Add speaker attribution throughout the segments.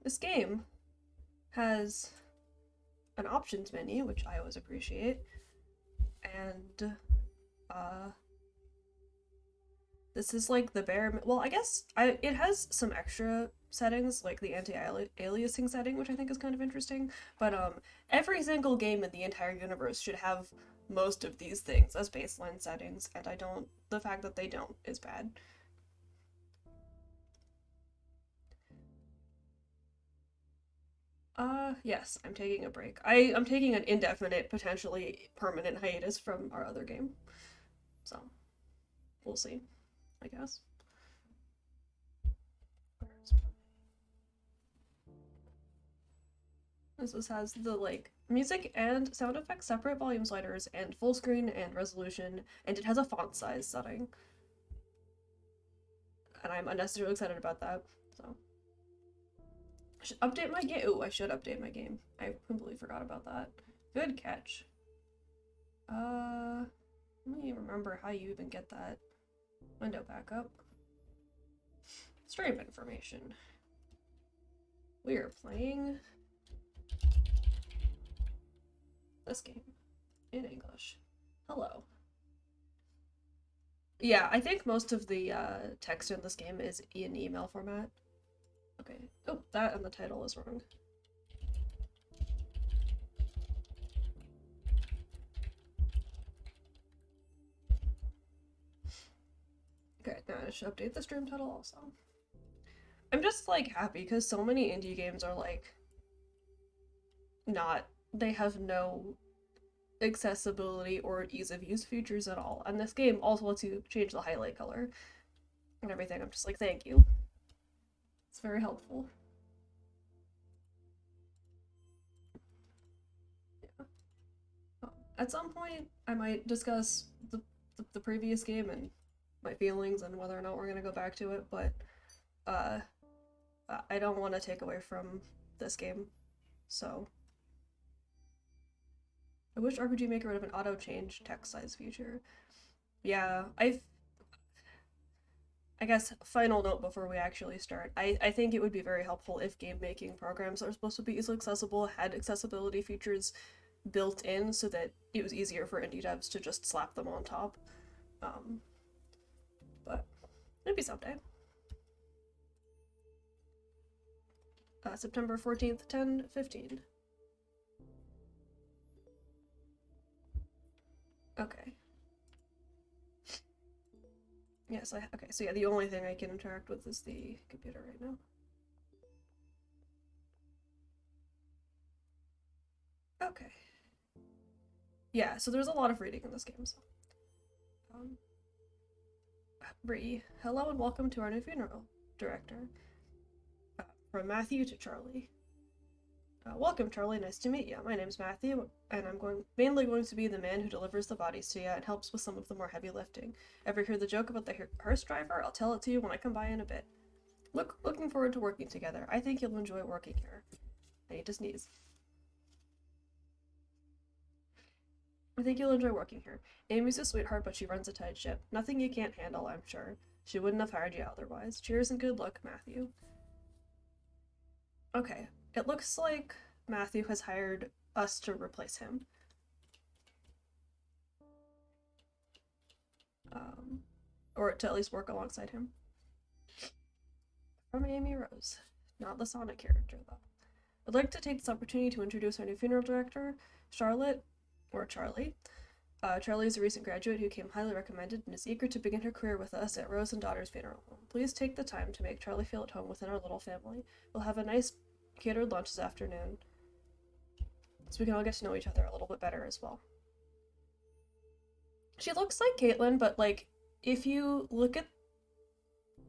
Speaker 1: this game has an options menu, which I always appreciate, and uh, this is like the bare. Well, I guess it has some extra settings like the anti-aliasing setting, which I think is kind of interesting. But every single game in the entire universe should have most of these things as baseline settings, and I don't. The fact that they don't is bad. Yes, I'm taking a break. I'm taking an indefinite, potentially permanent hiatus from our other game. So, we'll see, I guess. This has the like music and sound effects separate volume sliders and full screen and resolution, and it has a font size setting. And I'm unnecessarily excited about that. So I should update my game. Ooh, I should update my game. I completely forgot about that. Good catch. Let me remember how you even get that window back up. Stream information. We are playing this game in English. Hello. Yeah, I think most of the text in this game is in email format. Okay. Oh, that and the title is wrong. Okay, now I should update the stream title also. I'm just like happy because so many indie games are like not, they have no accessibility or ease of use features at all. And this game also lets you change the highlight color and everything. I'm just like, thank you. It's very helpful. Yeah. At some point, I might discuss the previous game and my feelings and whether or not we're gonna go back to it, but uh, I don't want to take away from this game, so I wish RPG Maker would have an auto change text size feature. Yeah, I guess final note before we actually start. I think it would be very helpful if game making programs that are supposed to be easily accessible had accessibility features built in so that it was easier for indie devs to just slap them on top. Um, but maybe someday. September 14th, 10:15. Okay. Yes, okay, so yeah, the only thing I can interact with is the computer right now. Okay. Yeah, so there's a lot of reading in this game, so. Um, Bree, hello and welcome to our new funeral director. From Matthew to Charlie. Welcome, Charlie. Nice to meet you. My name's Matthew, and I'm mainly going to be the man who delivers the bodies to you and helps with some of the more heavy lifting. Ever hear the joke about the hearse driver? I'll tell it to you when I come by in a bit. Looking forward to working together. I think you'll enjoy working here. I need to sneeze. I think you'll enjoy working here. Amy's a sweetheart, but she runs a tight ship. Nothing you can't handle, I'm sure. She wouldn't have hired you otherwise. Cheers and good luck, Matthew. Okay, it looks like Matthew has hired us to replace him. Or to at least work alongside him. From Amy Rose. Not the Sonic character, though. I'd like to take this opportunity to introduce our new funeral director, Charlotte, or Charlie. Charlie is a recent graduate who came highly recommended and is eager to begin her career with us at Rose and Daughter's Funeral Home. Please take the time to make Charlie feel at home within our little family. We'll have a nice catered lunch this afternoon, so we can all get to know each other a little bit better as well. She looks like Caitlin, but like if you look at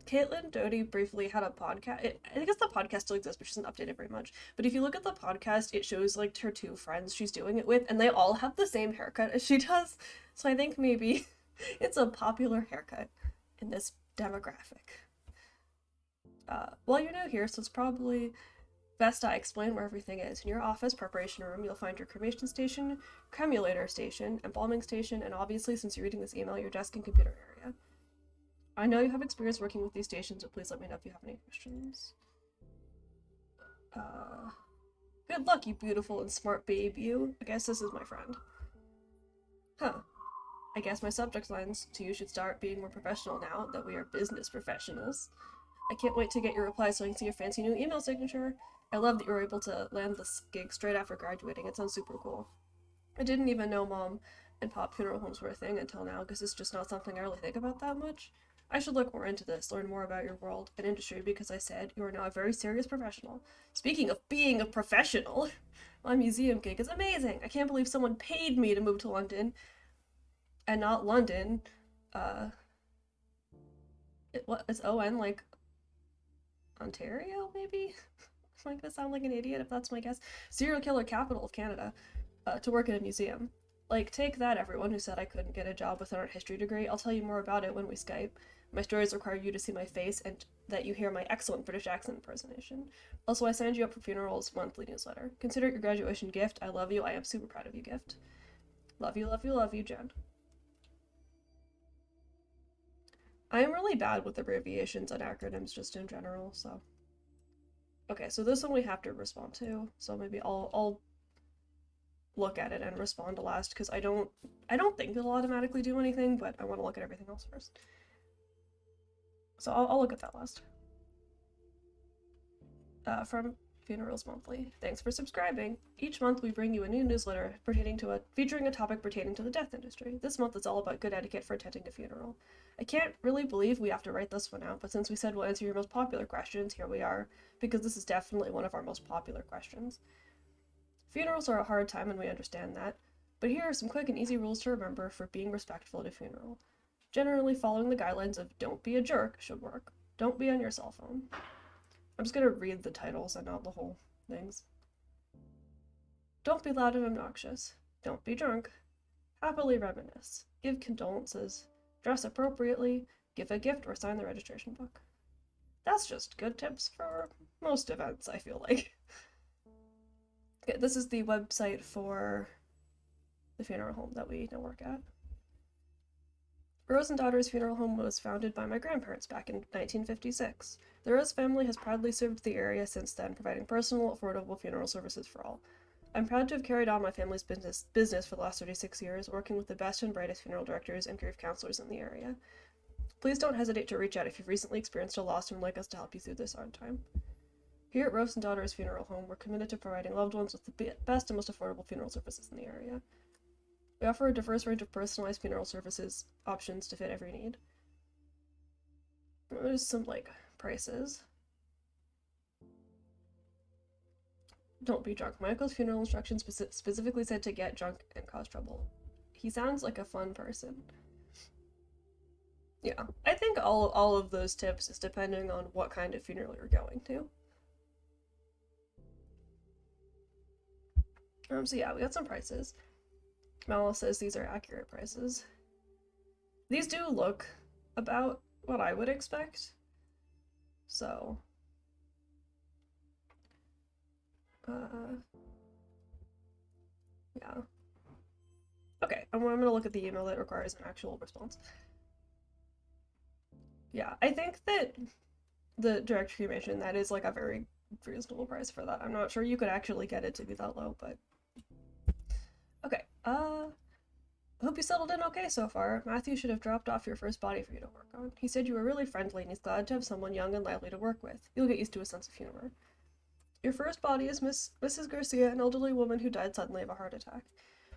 Speaker 1: Caitlin Doty briefly had a podcast. I guess the podcast still exists, but she doesn't update it very much. But if you look at the podcast, it shows like her two friends she's doing it with, and they all have the same haircut as she does. So I think maybe it's a popular haircut in this demographic. Well, you're new here, so it's probably best I explain where everything is. In your office preparation room, you'll find your cremation station, cremulator station, embalming station, and obviously, since you're reading this email, your desk and computer area. I know you have experience working with these stations, but please let me know if you have any questions. Good luck, you beautiful and smart babe, you. I guess this is my friend. Huh. I guess my subject lines to you should start being more professional now that we are business professionals. I can't wait to get your reply so I can see your fancy new email signature. I love that you were able to land this gig straight after graduating. It sounds super cool. I didn't even know mom and pop funeral homes were a thing until now because it's just not something I really think about that much. I should look more into this, learn more about your world and industry because I said you are now a very serious professional. Speaking of being a professional, my museum gig is amazing. I can't believe someone paid me to move to London and not London. Uh, what is ON like Ontario maybe? I'm gonna sound like an idiot if that's my guess. Serial killer capital of Canada. To work in a museum. Like, take that, everyone who said I couldn't get a job with an art history degree. I'll tell you more about it when we Skype. My stories require you to see my face and that you hear my excellent British accent impersonation. Also, I signed you up for Funeral's monthly newsletter. Consider it your graduation gift. I love you. I am super proud of you, gift. Love you, love you, love you, Jen. I am really bad with abbreviations and acronyms just in general, so. Okay, so this one we have to respond to, so maybe I'll look at it and respond to last because I don't think it'll automatically do anything, but I want to look at everything else first. So I'll look at that last. From Funerals Monthly. Thanks for subscribing. Each month we bring you a new newsletter featuring a topic pertaining to the death industry. This month it's all about good etiquette for attending a funeral. I can't really believe we have to write this one out, but since we said we'll answer your most popular questions, here we are, because this is definitely one of our most popular questions. Funerals are a hard time and we understand that, but here are some quick and easy rules to remember for being respectful at a funeral. Generally, following the guidelines of don't be a jerk should work. Don't be on your cell phone. I'm just gonna read the titles and not the whole things. Don't be loud and obnoxious. Don't be drunk. Happily reminisce. Give condolences. Dress appropriately. Give a gift or sign the registration book. That's just good tips for most events, I feel like. Okay, this is the website for the funeral home that we now work at. Rose and Daughters Funeral Home was founded by my grandparents back in 1956. The Rose family has proudly served the area since then, providing personal, affordable funeral services for all. I'm proud to have carried on my family's business for the last 36 years, working with the best and brightest funeral directors and grief counselors in the area. Please don't hesitate to reach out if you've recently experienced a loss and would like us to help you through this hard time. Here at Rose and Daughters Funeral Home, we're committed to providing loved ones with the best and most affordable funeral services in the area. We offer a diverse range of personalized funeral services options to fit every need. There's some, prices. Don't be drunk. Michael's funeral instructions specifically said to get drunk and cause trouble. He sounds like a fun person. Yeah, I think all of those tips is depending on what kind of funeral you're going to. So yeah, we got some prices. Mala says these are accurate prices. These do look about what I would expect. So, yeah. Okay, I'm gonna look at the email that requires an actual response. Yeah, I think that the direct cremation, that is like a very reasonable price for that. I'm not sure you could actually get it to be that low, but okay. I hope you settled in okay so far. Matthew should have dropped off your first body for you to work on. He said you were really friendly and he's glad to have someone young and lively to work with. You'll get used to a sense of humor. Your first body is Mrs. Garcia, an elderly woman who died suddenly of a heart attack.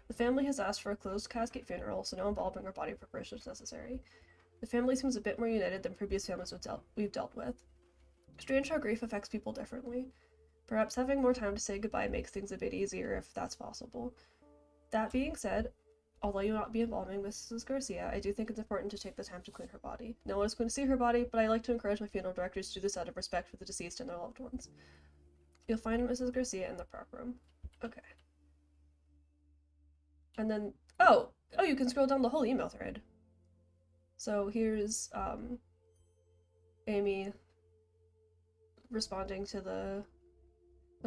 Speaker 1: The family has asked for a closed casket funeral, so no embalming or body preparation is necessary. The family seems a bit more united than previous families we've dealt with. Strange how grief affects people differently. Perhaps having more time to say goodbye makes things a bit easier if that's possible. That being said, although you'll not be embalming Mrs. Garcia, I do think it's important to take the time to clean her body. No one is going to see her body, but I like to encourage my funeral directors to do this out of respect for the deceased and their loved ones. You'll find Mrs. Garcia in the prep room. Okay. And then, oh, you can scroll down the whole email thread. So here's Amy responding to the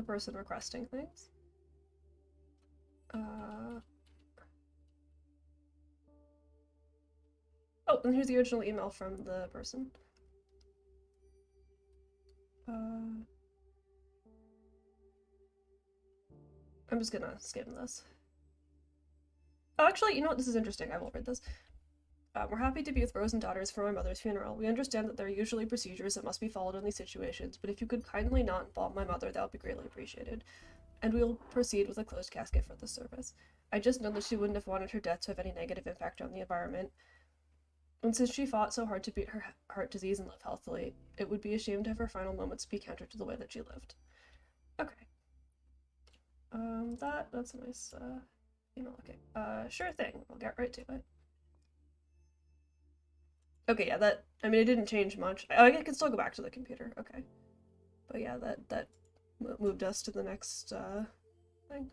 Speaker 1: person requesting things. Oh, and here's the original email from the person. I'm just gonna skim this. Oh, actually, you know what? This is interesting. I will read this. We're happy to be with Rose and daughters for my mother's funeral. We understand that there are usually procedures that must be followed in these situations, but if you could kindly not embalm my mother, that would be greatly appreciated. And we will proceed with a closed casket for this service. I just know that she wouldn't have wanted her death to have any negative impact on the environment. And since she fought so hard to beat her heart disease and live healthily, it would be a shame to have her final moments be counter to the way that she lived. Okay. That's a nice, email. Okay. Sure thing. I'll get right to it. Okay, yeah, I mean, it didn't change much. I can still go back to the computer. Okay. But yeah, that moved us to the next, thing.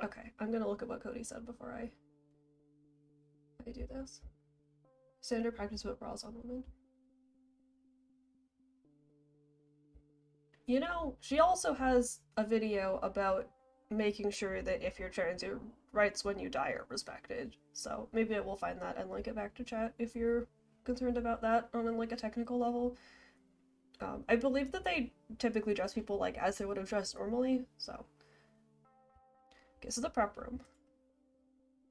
Speaker 1: Okay, I'm gonna look at what Cody said before I do this. Standard practice with bras on women. You know, she also has a video about making sure that if you're trans, your rights when you die are respected. So maybe I will find that and link it back to chat if you're concerned about that on like a technical level. I believe that they typically dress people like as they would have dressed normally, so. Okay, so the prep room.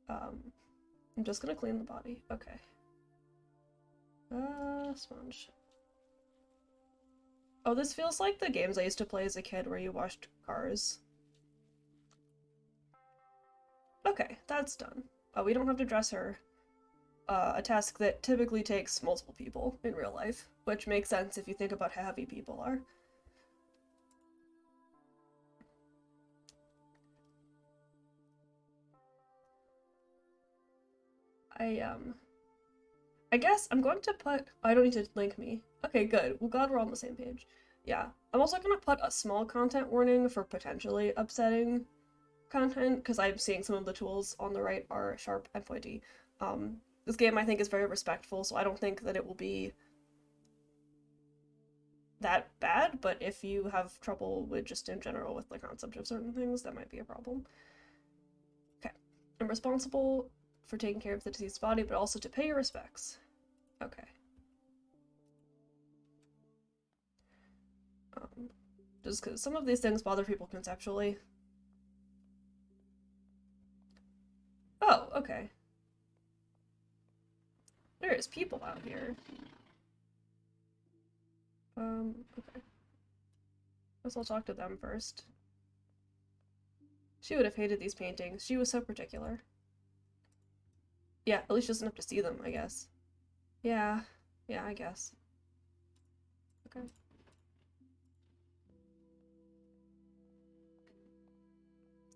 Speaker 1: I'm just gonna clean the body. Okay. Sponge. Oh, this feels like the games I used to play as a kid where you washed cars. Okay, that's done. Oh, we don't have to dress her. A task that typically takes multiple people in real life, which makes sense if you think about how heavy people are. I guess I'm going to put, I don't need to link me. Okay, good. Well, glad we're on the same page. Yeah. I'm also going to put a small content warning for potentially upsetting content, because I'm seeing some of the tools on the right are sharp and pointy. This game, I think, is very respectful, so I don't think that it will be that bad, but if you have trouble with just in general with the concept of certain things, that might be a problem. Okay. I'm responsible for taking care of the deceased body, but also to pay your respects. Okay. Just because some of these things bother people conceptually. Oh, okay. There is people out here. Okay. Guess I'll talk to them first. She would have hated these paintings. She was so particular. Yeah, at least she doesn't have to see them, I guess. Yeah. Yeah, I guess. Okay.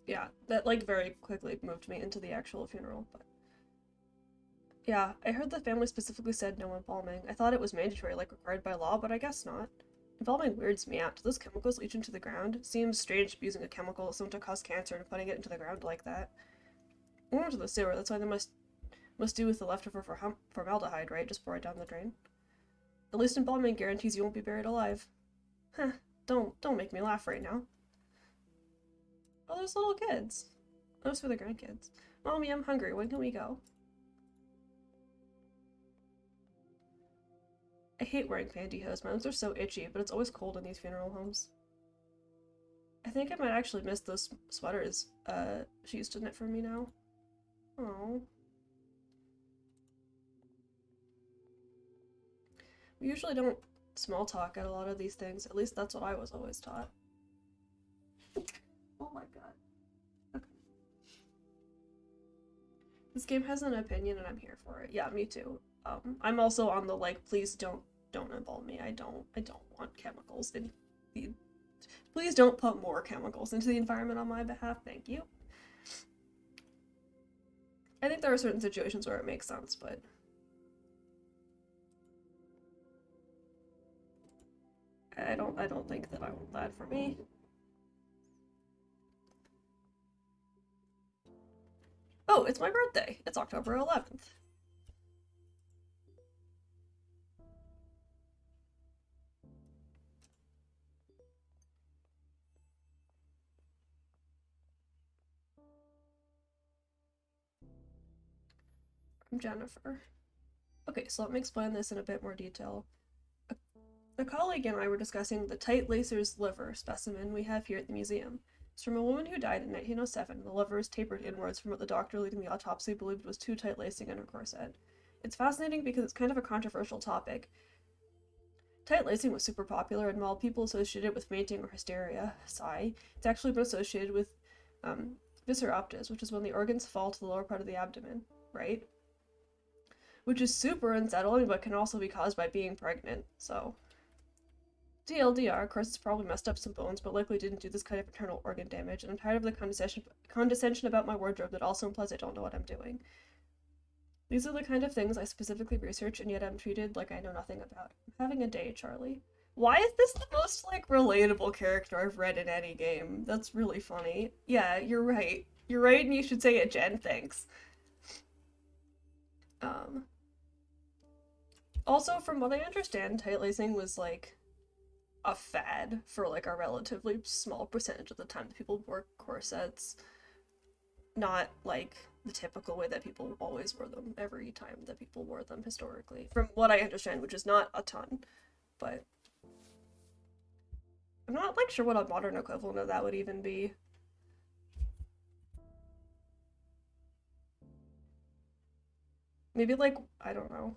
Speaker 1: Yeah, that like very quickly moved me into the actual funeral, but yeah, I heard the family specifically said no embalming. I thought it was mandatory, like required by law, but I guess not. Embalming weirds me out. Do those chemicals leach into the ground? Seems strange to be using a chemical that's known to cause cancer and putting it into the ground like that. We went to the sewer, that's why they must do with the leftover for formaldehyde, right? Just pour it down the drain. At least embalming guarantees you won't be buried alive. Huh, don't make me laugh right now. Oh, there's little kids. Those for the grandkids. Mommy, I'm hungry. When can we go? I hate wearing pantyhose. My arms are so itchy, but it's always cold in these funeral homes. I think I might actually miss those sweaters she used to knit for me now. Oh. We usually don't small talk at a lot of these things. At least that's what I was always taught. Oh my god. Okay. This game has an opinion and I'm here for it. Yeah, me too. I'm also on the like, please don't embalm me. I don't want chemicals in the, please don't put more chemicals into the environment on my behalf. Thank you. I think there are certain situations where it makes sense, but I don't think that I want that for me. Oh, it's my birthday. It's October 11th. I'm Jennifer. Okay, so let me explain this in a bit more detail. A colleague and I were discussing the tight lacer's liver specimen we have here at the museum. It's from a woman who died in 1907. The liver is tapered inwards from what the doctor leading the autopsy believed was too tight lacing in her corset. It's fascinating because it's kind of a controversial topic. Tight lacing was super popular, and while people associate it with fainting or hysteria, sigh, it's actually been associated with visceroptes, which is when the organs fall to the lower part of the abdomen, right? Which is super unsettling, but can also be caused by being pregnant, so. TLDR, of course, it's probably messed up some bones, but likely didn't do this kind of internal organ damage, and I'm tired of the condescension about my wardrobe that also implies I don't know what I'm doing. These are the kind of things I specifically research, and yet I'm treated like I know nothing about. I'm having a day, Charlie. Why is this the most, like, relatable character I've read in any game? That's really funny. Yeah, you're right. You're right, and you should say it, Jen. Thanks. Um, Also, from what I understand, tight lacing was, like, a fad for, like, a relatively small percentage of the time that people wore corsets. Not, like, the typical way that people always wore them every time that people wore them historically. From what I understand, which is not a ton. But I'm not, like, sure what a modern equivalent of that would even be. Maybe, like, I don't know.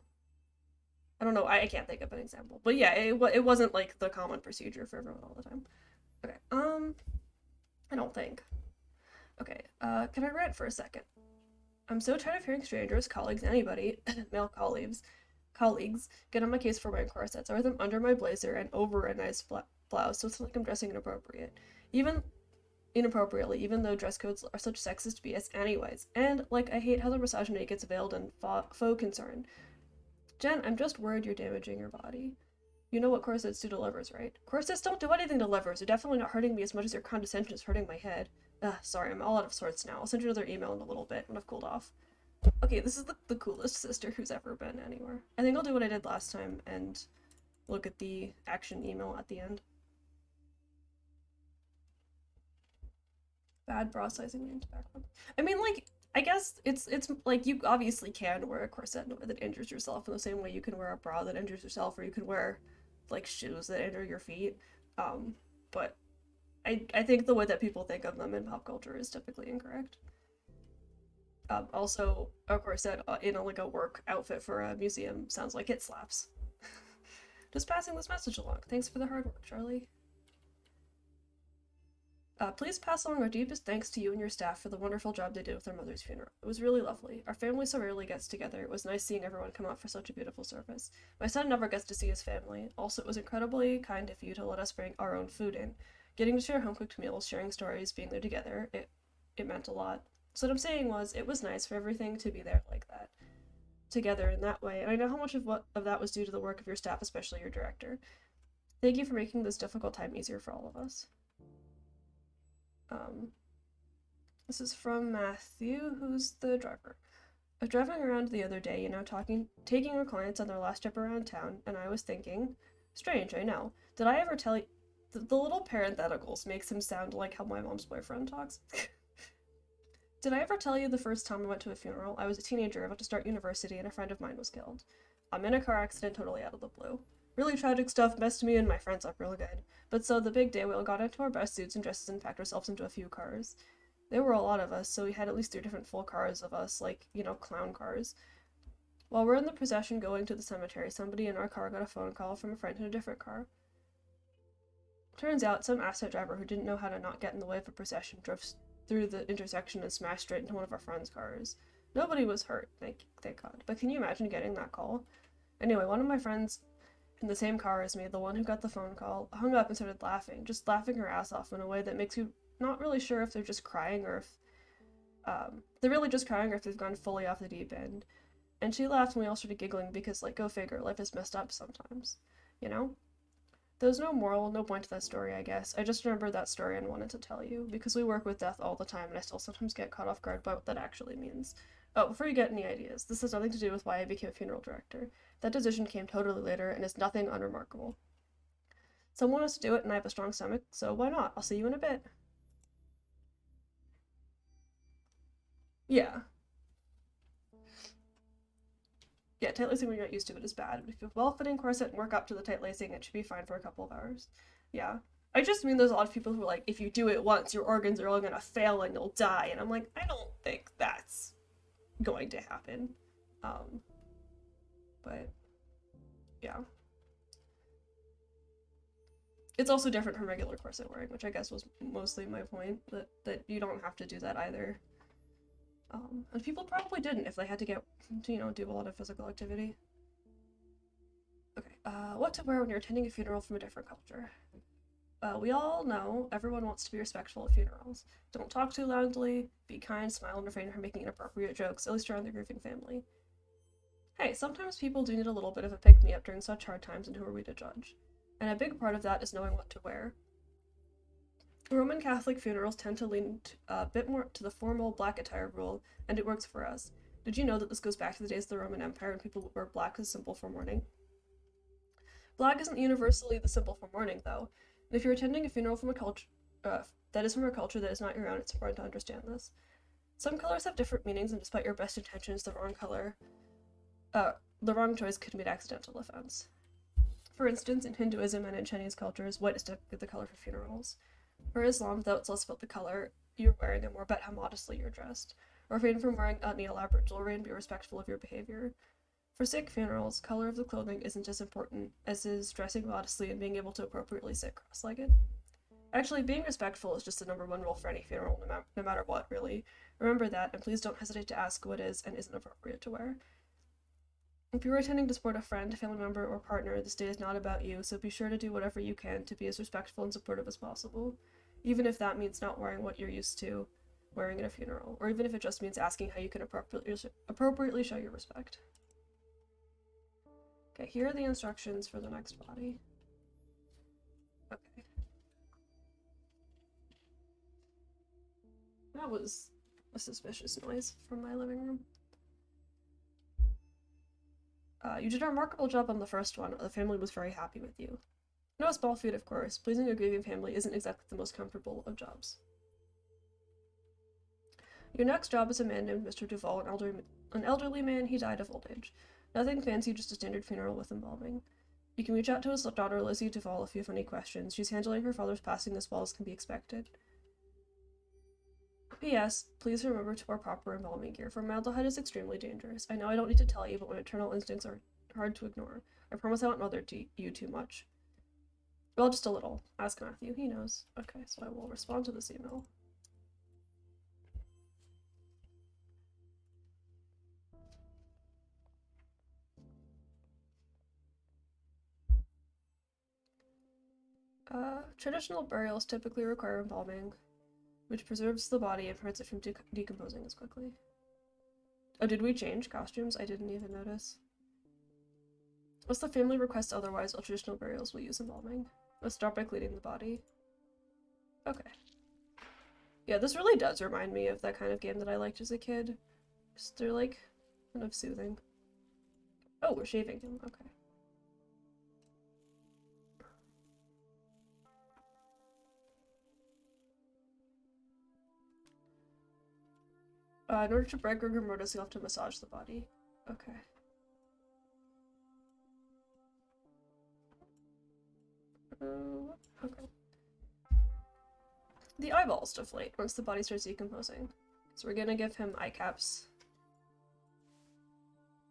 Speaker 1: I don't know. I can't think of an example. But yeah, it wasn't, like, the common procedure for everyone all the time. Okay, I don't think. Okay, can I rant for a second? I'm so tired of hearing strangers, colleagues, anybody, male colleagues, get on my case for wearing corsets. I wear them under my blazer and over a nice blouse, so it's not like I'm dressing inappropriately, even though dress codes are such sexist BS anyways. And, like, I hate how the misogyny gets veiled in faux concern. Jen, I'm just worried you're damaging your body. You know what corsets do to livers, right? Corsets don't do anything to livers. They're definitely not hurting me as much as your condescension is hurting my head. Sorry, I'm all out of sorts now. I'll send you another email in a little bit when I've cooled off. Okay, this is the coolest sister who's ever been anywhere. I think I'll do what I did last time and look at the action email at the end. Bad bra sizing into background. I mean, like, I guess it's like you obviously can wear a corset in a way that injures yourself in the same way you can wear a bra that injures yourself, or you can wear like shoes that injure your feet. But I think the way that people think of them in pop culture is typically incorrect. Also, a corset in like a work outfit for a museum sounds like it slaps. Just passing this message along. Thanks for the hard work, Charlie. Please pass along our deepest thanks to you and your staff for the wonderful job they did with our mother's funeral. It was really lovely. Our family so rarely gets together. It was nice seeing everyone come out for such a beautiful service. My son never gets to see his family. Also, it was incredibly kind of you to let us bring our own food in. Getting to share home-cooked meals, sharing stories, being there together, it meant a lot. So what I'm saying was, it was nice for everything to be there like that. Together in that way, and I know how much of that was due to the work of your staff, especially your director. Thank you for making this difficult time easier for all of us. Um, this is from Matthew, who's the driver. I was driving around the other day, taking our clients on their last trip around town, and I was thinking, strange, I know. Did I ever tell you? The little parentheticals makes him sound like how my mom's boyfriend talks. Did I ever tell you the first time I went to a funeral? I was a teenager about to start university, and a friend of mine was killed. I'm in a car accident totally out of the blue. Really tragic stuff, messed me and my friends up real good. But so the big day, we all got into our best suits and dresses and packed ourselves into a few cars. There were a lot of us, so we had at least 3 different full cars of us, like, clown cars. While we're in the procession going to the cemetery, somebody in our car got a phone call from a friend in a different car. Turns out, some asset driver who didn't know how to not get in the way of a procession drove through the intersection and smashed straight into one of our friends' cars. Nobody was hurt, thank God. But can you imagine getting that call? Anyway, one of my friends in the same car as me, the one who got the phone call, hung up and started laughing, just laughing her ass off in a way that makes you not really sure if they're just crying or if they're really just crying or if they've gone fully off the deep end. And she laughed and we all started giggling because, like, go figure, life is messed up sometimes, you know? There's no moral, no point to that story, I guess. I just remembered that story and wanted to tell you, because we work with death all the time and I still sometimes get caught off guard by what that actually means. Oh, before you get any ideas, this has nothing to do with why I became a funeral director. That decision came totally later and is nothing unremarkable. Someone has to do it and I have a strong stomach, so why not? I'll see you in a bit. Yeah. Yeah, tight lacing when you're not used to it is bad, but if you have well-fitting corset and work up to the tight lacing, it should be fine for a couple of hours. Yeah. I just mean there's a lot of people who are like, if you do it once, your organs are all gonna fail and you'll die, and I'm like, I don't think that's going to happen. But yeah. It's also different from regular corset wearing, which I guess was mostly my point, that you don't have to do that either. And people probably didn't if they had to get to, you know, do a lot of physical activity. Okay, what to wear when you're attending a funeral from a different culture. We all know everyone wants to be respectful at funerals. Don't talk too loudly, be kind, smile, and refrain from making inappropriate jokes, at least around the grieving family. Hey, sometimes people do need a little bit of a pick-me-up during such hard times, and who are we to judge? And a big part of that is knowing what to wear. Roman Catholic funerals tend to lean a bit more to the formal black attire rule, and it works for us. Did you know that this goes back to the days of the Roman Empire when people wore black as symbol for mourning? Black isn't universally the symbol for mourning, though, and if you're attending a funeral from a culture that is not your own, it's important to understand this. Some colors have different meanings, and despite your best intentions, the wrong choice could mean accidental offense. For instance, in Hinduism and in Chinese cultures, white is typically the color for funerals. For Islam, though it's less about the color you're wearing and more about how modestly you're dressed. Refrain from wearing any elaborate jewelry and be respectful of your behavior. For Sikh funerals, color of the clothing isn't as important as is dressing modestly and being able to appropriately sit cross-legged. Actually, being respectful is just the number one rule for any funeral, no matter what, really. Remember that, and please don't hesitate to ask what is and isn't appropriate to wear. If you're attending to support a friend, family member, or partner, this day is not about you, so be sure to do whatever you can to be as respectful and supportive as possible, even if that means not wearing what you're used to wearing at a funeral, or even if it just means asking how you can appropriately show your respect. Okay, here are the instructions for the next body. Okay. That was a suspicious noise from my living room. You did a remarkable job on the first one. The family was very happy with you. No small feat, of course. Pleasing a grieving family isn't exactly the most comfortable of jobs. Your next job is a man named Mr. Duval, an elderly man. He died of old age. Nothing fancy, just a standard funeral with embalming. You can reach out to his daughter, Lizzie Duval, if you have any questions. She's handling her father's passing as well as can be expected. P.S. Please remember to wear proper embalming gear. Formaldehyde is extremely dangerous. I know I don't need to tell you, but my maternal instincts are hard to ignore. I promise I won't bother you too much. Well, just a little. Ask Matthew. He knows. Okay, so I will respond to this email. Traditional burials typically require embalming, which preserves the body and prevents it from decomposing as quickly. Oh, did we change costumes? I didn't even notice. Unless the family requests otherwise, all traditional burials will use embalming. Let's start by cleaning the body. Okay. Yeah, this really does remind me of that kind of game that I liked as a kid. Just, they're like, kind of soothing. Oh, we're shaving him. Okay. In order to break rigor mortis, you'll have to massage the body. Okay. Okay. The eyeballs deflate once the body starts decomposing. So we're gonna give him eye caps.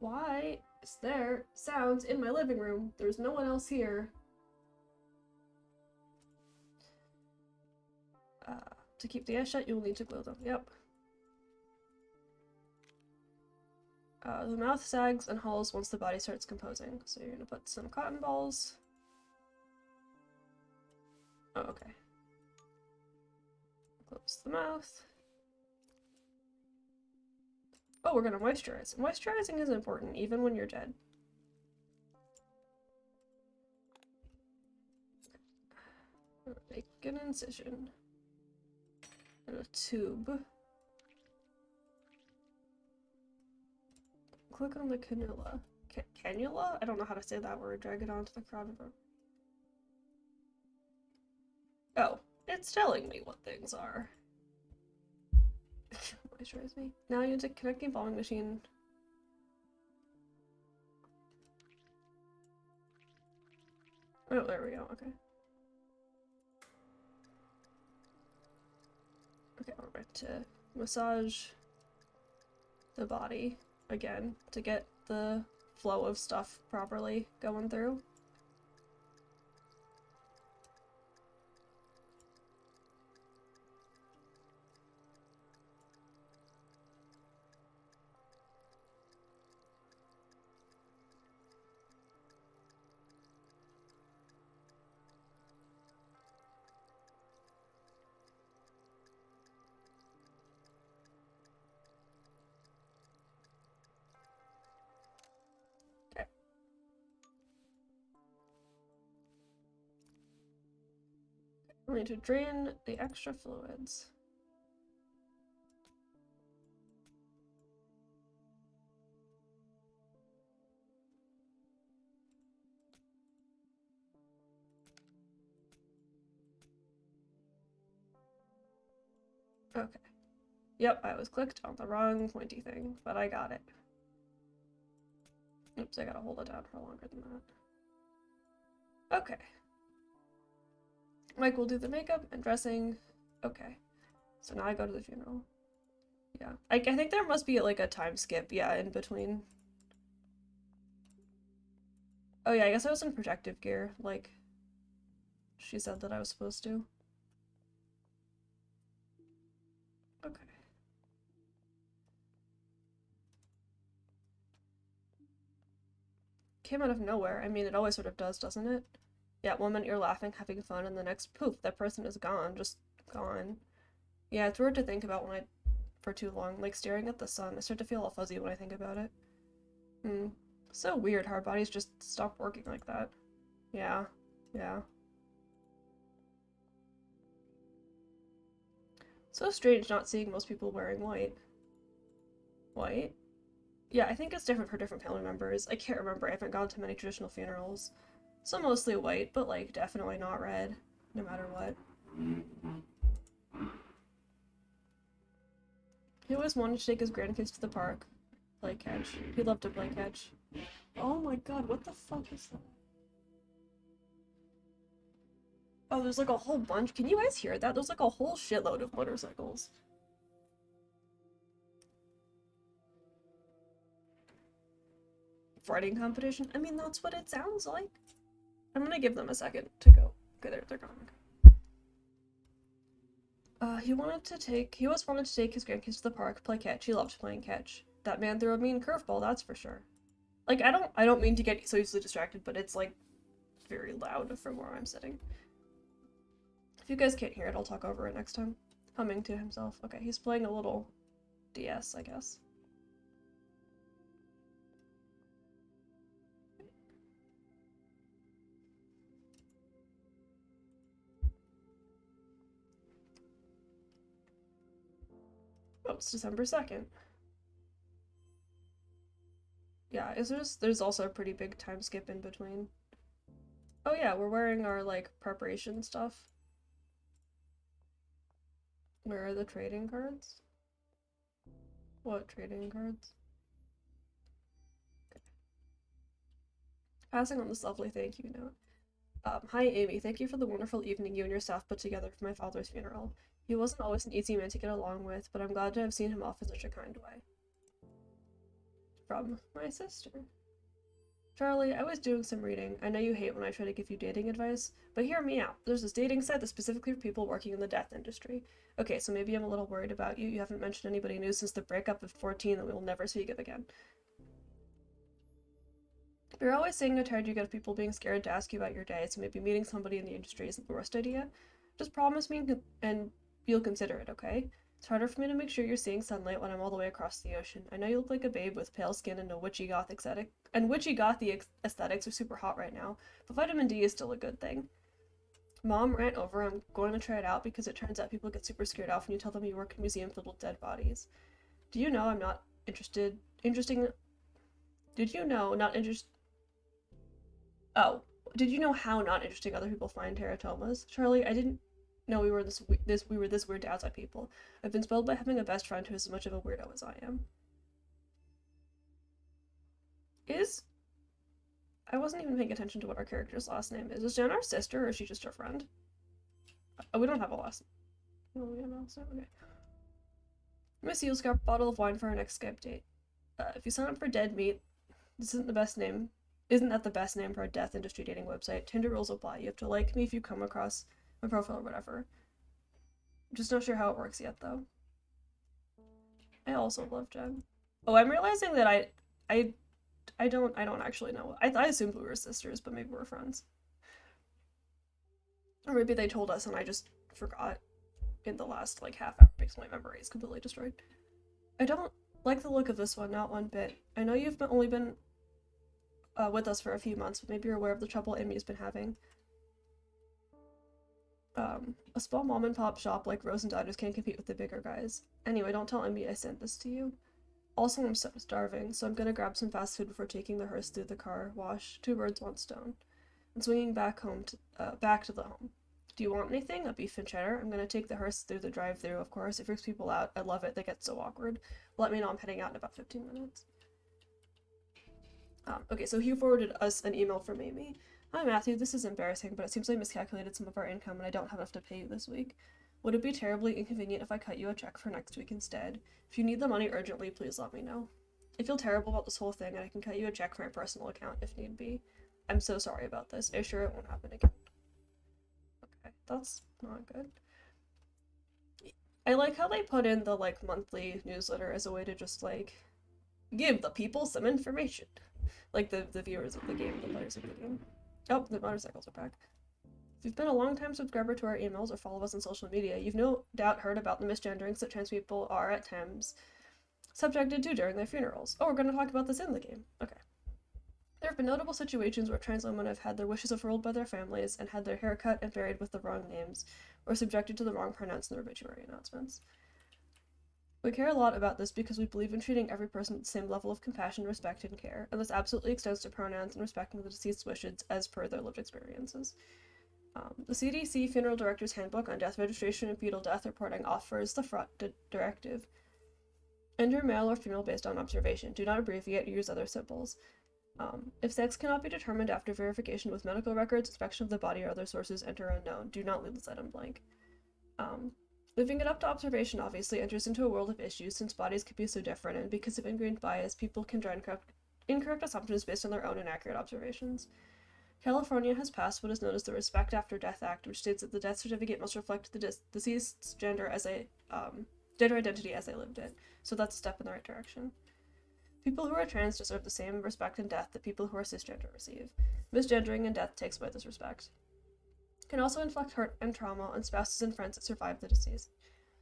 Speaker 1: Why is there sounds in my living room? There's no one else here. To keep the eyes shut, you'll need to glue them. Yep. The mouth sags and hulls once the body starts composing. So you're gonna put some cotton balls. Oh, okay. Close the mouth. Oh, we're gonna moisturize. Moisturizing is important, even when you're dead. Make an incision. And a tube. Click on the cannula. Cannula? I don't know how to say that word. Drag it onto the carotid. Oh, it's telling me what things are. Moisturize me. Now you need to connect the embalming machine. Oh, there we go, okay. Okay, we're going to massage the body again to get the flow of stuff properly going through. Okay. We need to drain the extra fluids. Okay. Yep, I was clicked on the wrong pointy thing, but I got it. Oops, I gotta hold it down for longer than that. Okay. Mike will do the makeup and dressing. Okay. So now I go to the funeral. Yeah. I think there must be like a time skip, yeah, in between. Oh yeah, I guess I was in protective gear, like she said that I was supposed to. Okay. Came out of nowhere. I mean, it always sort of does, doesn't it? Yeah, one minute you're laughing, having fun, and the next, poof, that person is gone, just gone. Yeah, it's weird to think about when I, for too long, like staring at the sun. I start to feel all fuzzy when I think about it. Hmm. So weird how our bodies just stop working like that. Yeah, yeah. So strange not seeing most people wearing white. White? Yeah, I think it's different for different family members. I can't remember. I haven't gone to many traditional funerals. So mostly white, but like definitely not red, no matter what. He always wanted to take his grandkids to the park, play catch. He loved to play catch. Oh my god, what the fuck is that? Oh, there's like a whole bunch. Can you guys hear that? There's like a whole shitload of motorcycles. Riding competition? I mean, that's what it sounds like. I'm gonna give them a second to go. Okay, they're gone. He always wanted to take his grandkids to the park, play catch. He loved playing catch. That man threw a mean curveball, that's for sure. Like, I don't mean to get so easily distracted, but it's like very loud from where I'm sitting. If you guys can't hear it, I'll talk over it next time. Humming to himself. Okay, he's playing a little DS, I guess. Oh, it's December 2nd. Yeah, there's also a pretty big time skip in between. Oh yeah, we're wearing our, like, preparation stuff. Where are the trading cards? What trading cards? Okay. Passing on this lovely thank you note. Hi Amy, thank you for the wonderful evening you and your staff put together for my father's funeral. He wasn't always an easy man to get along with, but I'm glad to have seen him off in such a kind way. From my sister. Charlie, I was doing some reading. I know you hate when I try to give you dating advice, but hear me out. There's this dating site that's specifically for people working in the death industry. Okay, so maybe I'm a little worried about you. You haven't mentioned anybody new since the breakup of 14 that we will never speak of again. You're always saying you're tired you get of people being scared to ask you about your day, so maybe meeting somebody in the industry isn't the worst idea. Just promise me and you'll consider it, okay? It's harder for me to make sure you're seeing sunlight when I'm all the way across the ocean. I know you look like a babe with pale skin and a witchy goth aesthetic, and witchy gothy aesthetics are super hot right now, but vitamin D is still a good thing. Mom ran over. I'm going to try it out because it turns out people get super scared off when you tell them you work in a museum filled with dead bodies. Do you know I'm not interested? Interesting. Did you know not interest? Oh, did you know how not interesting other people find teratomas? Charlie, I didn't know we were this weird to outside people. I've been spoiled by having a best friend who is as much of a weirdo as I am. I wasn't even paying attention to what our character's last name is. Is Jen our sister or is she just our friend? Oh, we don't have a last name. Oh, we have a last name? Okay. Miss you'll scrap a bottle of wine for our next Skype date. If you sign up for Dead Meat, this isn't the best name. Isn't that the best name for a death industry dating website? Tinder rules apply. You have to like me if you come across my profile or whatever. I'm just not sure how it works yet, though. I also love Jen. Oh, I'm realizing that I don't actually know. I assumed we were sisters, but maybe we're friends. Or maybe they told us and I just forgot in the last like half hour because my memory is completely destroyed. I don't like the look of this one, not one bit. I know you've only been with us for a few months, but maybe you're aware of the trouble Amy's been having. A small mom and pop shop like Rose and Diners can't compete with the bigger guys. Anyway, don't tell Amy I sent this to you. Also, I'm starving, so I'm gonna grab some fast food before taking the hearse through the car wash. 2 birds, 1 stone. And swinging back to the home. Do you want anything? A beef and cheddar? I'm gonna take the hearse through the drive-thru, of course. It freaks people out. I love it. They get so awkward. Let me know I'm heading out in about 15 minutes. Okay, so he forwarded us an email from Amy. Hi, Matthew. This is embarrassing, but it seems I miscalculated some of our income and I don't have enough to pay you this week. Would it be terribly inconvenient if I cut you a check for next week instead? If you need the money urgently, please let me know. I feel terrible about this whole thing, and I can cut you a check from my personal account if need be. I'm so sorry about this. I assure it won't happen again. Okay, that's not good. I like how they put in the, like, monthly newsletter as a way to just, like, give the people some information. Like, the viewers of the game, the players of the game. Oh, the motorcycles are back. If you've been a long-time subscriber to our emails or follow us on social media, you've no doubt heard about the misgenderings that trans people are at times subjected to during their funerals. Oh, we're going to talk about this in the game. Okay. There have been notable situations where trans women have had their wishes overruled by their families and had their hair cut and buried with the wrong names, or subjected to the wrong pronouns in their obituary announcements. We care a lot about this because we believe in treating every person with the same level of compassion, respect, and care, and this absolutely extends to pronouns and respecting the deceased's wishes as per their lived experiences. The CDC Funeral Director's Handbook on Death Registration and Fetal Death Reporting offers the directive. Enter male or female based on observation. Do not abbreviate or use other symbols. If sex cannot be determined after verification with medical records, inspection of the body, or other sources, enter unknown. Do not leave this item blank. Leaving it up to observation obviously enters into a world of issues since bodies can be so different, and because of ingrained bias, people can draw incorrect assumptions based on their own inaccurate observations. California has passed what is known as the Respect After Death Act, which states that the death certificate must reflect the deceased's gender identity as they lived it. So that's a step in the right direction. People who are trans deserve the same respect and death that people who are cisgender receive. Misgendering and death takes away this respect. It can also inflict hurt and trauma on spouses and friends that survive the deceased.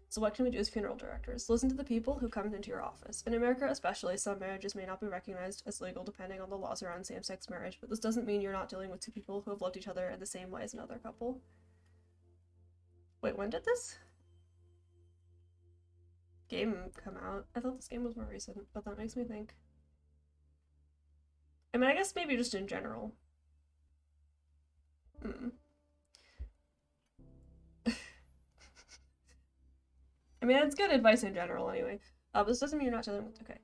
Speaker 1: So what can we do as funeral directors? Listen to the people who come into your office. In America especially, some marriages may not be recognized as legal depending on the laws around same-sex marriage, but this doesn't mean you're not dealing with 2 people who have loved each other in the same way as another couple. Wait, when did this game come out? I thought this game was more recent, but that makes me think. I mean, I guess maybe just in general. I mean, it's good advice in general anyway. This doesn't mean you're not dealing with... Okay.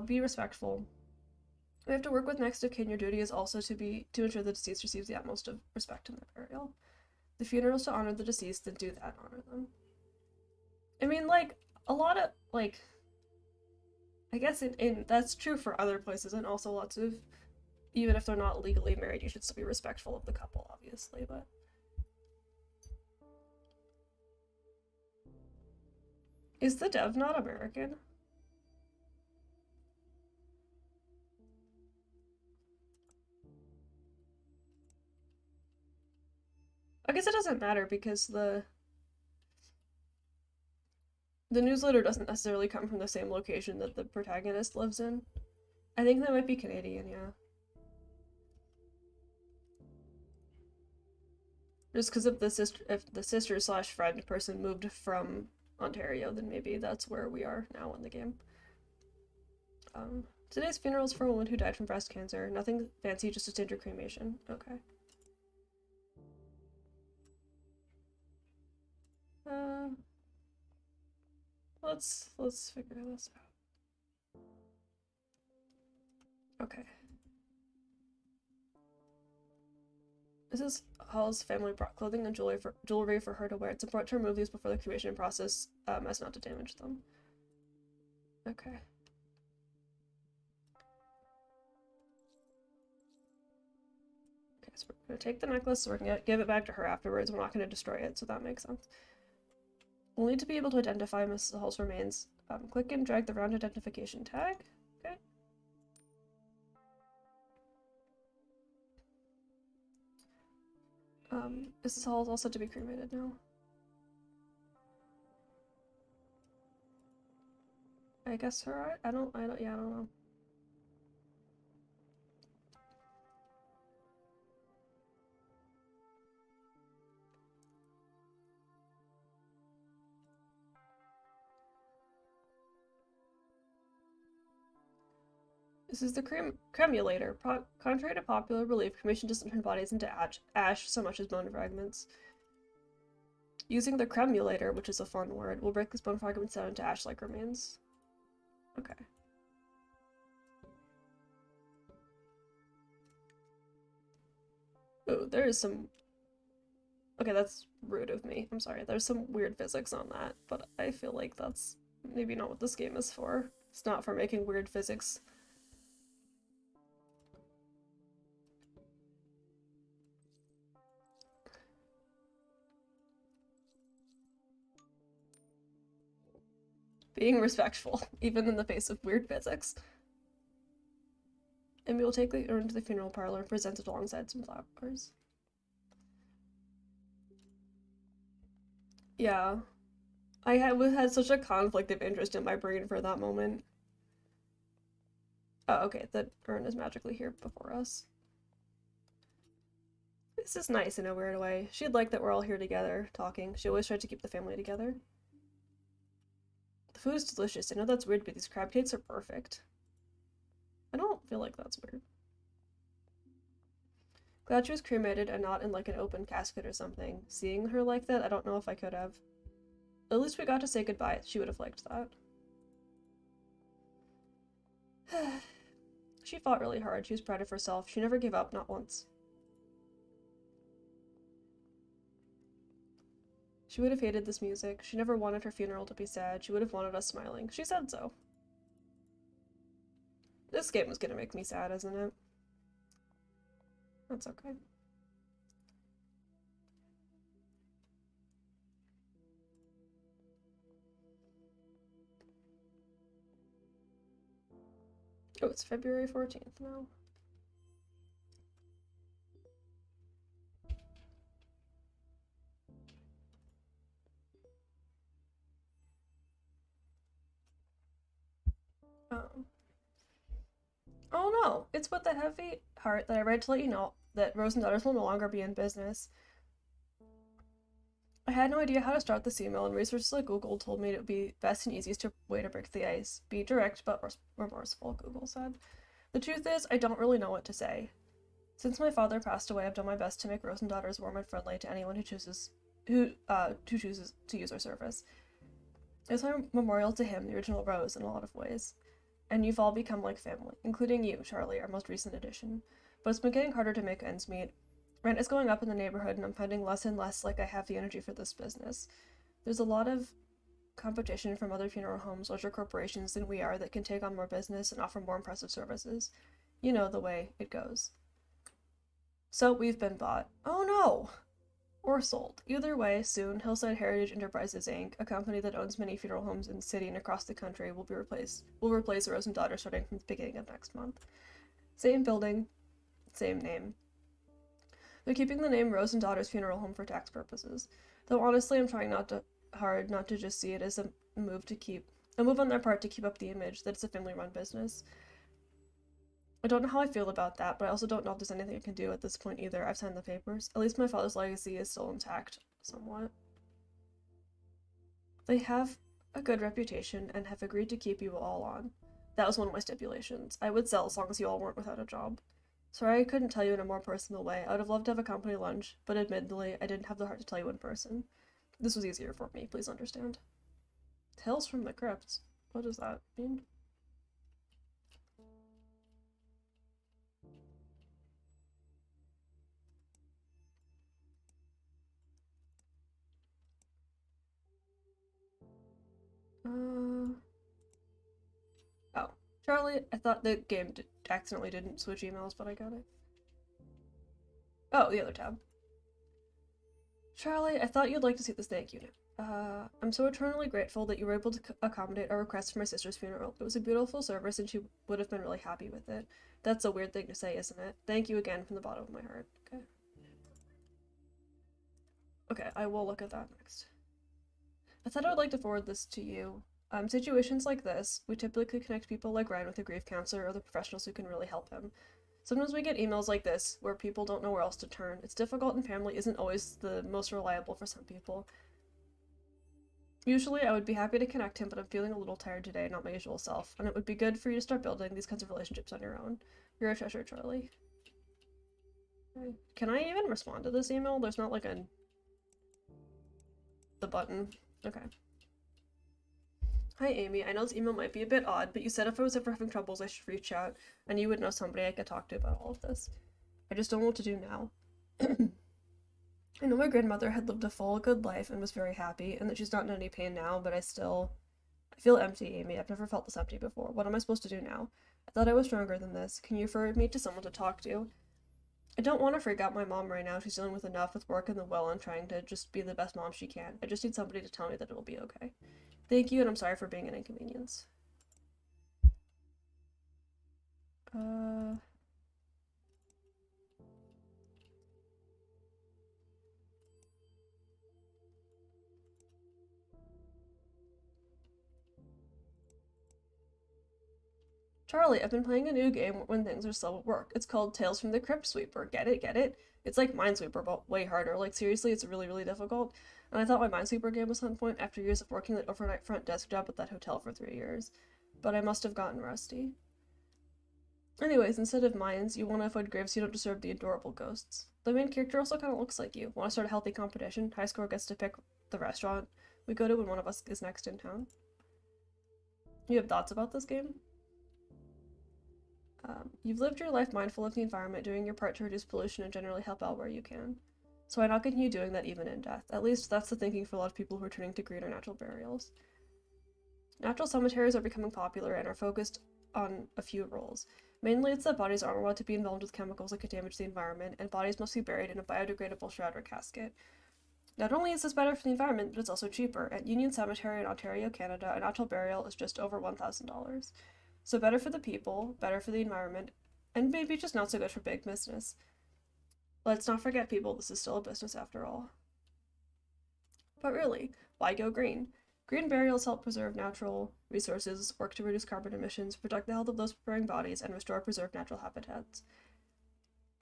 Speaker 1: Be respectful. We have to work with next of kin. Your duty is also to ensure the deceased receives the utmost of respect in their burial. The funeral is to honor the deceased, then do that, honor them. I mean, like, a lot of, like... I guess that's true for other places, and also lots of... Even if they're not legally married, you should still be respectful of the couple, obviously, but... Is the dev not American? I guess it doesn't matter because the newsletter doesn't necessarily come from the same location that the protagonist lives in. I think that might be Canadian, yeah. Just because if the sister/friend person moved from Ontario, then maybe that's where we are now in the game. Today's funeral is for a woman who died from breast cancer. Nothing fancy, just a standard cremation. Okay. Let's figure this out. Okay. Mrs. Hall's family brought clothing and jewelry for her to wear. It's important to remove these before the cremation process, as not to damage them. Okay. Okay, so we're gonna take the necklace, so we're gonna give it back to her afterwards. We're not gonna destroy it, so that makes sense. We'll need to be able to identify Mrs. Hall's remains. Click and drag the round identification tag. Okay. Mrs. Hall is also to be cremated now. I guess her. I don't know. This is the cremulator. Contrary to popular belief, cremation doesn't turn bodies into ash so much as bone fragments. Using the cremulator, which is a fun word, will break these bone fragments down into ash-like remains. Okay. Oh, there is some... Okay, that's rude of me. I'm sorry. There's some weird physics on that, but I feel like that's maybe not what this game is for. It's not for making weird physics. Being respectful, even in the face of weird physics. And we will take the urn to the funeral parlor and present it alongside some flowers. Yeah. I had such a conflict of interest in my brain for that moment. Oh, okay, the urn is magically here before us. This is nice in a weird way. She'd like that we're all here together, talking. She always tried to keep the family together. The food is delicious. I know that's weird, but these crab cakes are perfect. I don't feel like that's weird. Glad she was cremated and not in like an open casket or something. Seeing her like that, I don't know if I could have. At least we got to say goodbye. She would have liked that. She fought really hard. She was proud of herself. She never gave up, not once. She would have hated this music. She never wanted her funeral to be sad. She would have wanted us smiling. She said so. This game was gonna make me sad, isn't it? That's okay. Oh, it's February 14th now. Oh no, it's with a heavy heart that I write to let you know that Rose and Daughters will no longer be in business. I had no idea how to start this email, and researchers like Google told me it would be best and easiest way to break the ice. Be direct but remorseful, Google said. The truth is, I don't really know what to say. Since my father passed away, I've done my best to make Rose and Daughters warm and friendly to anyone who chooses to use our service. It's my memorial to him, the original Rose, in a lot of ways. And you've all become like family, including you, Charlie, our most recent addition. But it's been getting harder to make ends meet. Rent is going up in the neighborhood, and I'm finding less and less like I have the energy for this business. There's a lot of competition from other funeral homes, larger corporations than we are that can take on more business and offer more impressive services. You know the way it goes. So we've been bought. Oh no! Or sold. Either way, soon, Hillside Heritage Enterprises Inc., a company that owns many funeral homes in the city and across the country, will replace Rose and Daughter starting from the beginning of next month. Same building, same name. They're keeping the name Rose and Daughters Funeral Home for tax purposes. Though honestly, I'm trying not to just see it as a move on their part to keep up the image that it's a family-run business. I don't know how I feel about that, but I also don't know if there's anything I can do at this point either. I've signed the papers. At least my father's legacy is still intact, somewhat. They have a good reputation and have agreed to keep you all on. That was one of my stipulations. I would sell as long as you all weren't without a job. Sorry I couldn't tell you in a more personal way. I would have loved to have a company lunch, but admittedly, I didn't have the heart to tell you in person. This was easier for me, please understand. Tales from the Crypt. What does that mean? Oh. Charlie, I thought the game accidentally didn't switch emails, but I got it. Oh, the other tab. Charlie, I thought you'd like to see this thank you note. I'm so eternally grateful that you were able to accommodate our request for my sister's funeral. It was a beautiful service and she would have been really happy with it. That's a weird thing to say, isn't it? Thank you again from the bottom of my heart. Okay. Okay, I will look at that next. I thought I would like to forward this to you. Situations like this, we typically connect people like Ryan with a grief counselor or the professionals who can really help him. Sometimes we get emails like this where people don't know where else to turn. It's difficult and family isn't always the most reliable for some people. Usually I would be happy to connect him, but I'm feeling a little tired today, not my usual self, and it would be good for you to start building these kinds of relationships on your own. You're a treasure, Charlie. Can I even respond to this email? There's not like the button. Okay. Hi Amy, I know this email might be a bit odd, but you said if I was ever having troubles I should reach out, and you would know somebody I could talk to about all of this. I just don't know what to do now. I know my grandmother had lived a full, good life and was very happy, and that she's not in any pain now, but I feel empty, Amy. I've never felt this empty before. What am I supposed to do now? I thought I was stronger than this. Can you refer me to someone to talk to? I don't want to freak out my mom right now. She's dealing with enough with work and the will and trying to just be the best mom she can. I just need somebody to tell me that it'll be okay. Thank you, and I'm sorry for being an inconvenience. Charlie, I've been playing a new game when things are slow at work. It's called Tales from the Crypt Sweeper. Get it? Get it? It's like Minesweeper, but way harder. Like, seriously, it's really, really difficult. And I thought my Minesweeper game was on point after years of working that overnight front desk job at that hotel for 3 years. But I must have gotten rusty. Anyways, instead of mines, you want to avoid graves you don't deserve the adorable ghosts. The main character also kind of looks like you. Want to start a healthy competition? High score gets to pick the restaurant we go to when one of us is next in town. You have thoughts about this game? You've lived your life mindful of the environment, doing your part to reduce pollution and generally help out where you can. So why not continue doing that even in death? At least that's the thinking for a lot of people who are turning to green or natural burials. Natural cemeteries are becoming popular and are focused on a few roles. Mainly it's that bodies aren't allowed to be involved with chemicals that could damage the environment, and bodies must be buried in a biodegradable shroud or casket. Not only is this better for the environment, but it's also cheaper. At Union Cemetery in Ontario, Canada, a natural burial is just over $1,000. So better for the people, better for the environment, and maybe just not so good for big business. Let's not forget, people, this is still a business after all. But really, why go green? Green burials help preserve natural resources, work to reduce carbon emissions, protect the health of those preparing bodies, and restore preserved natural habitats.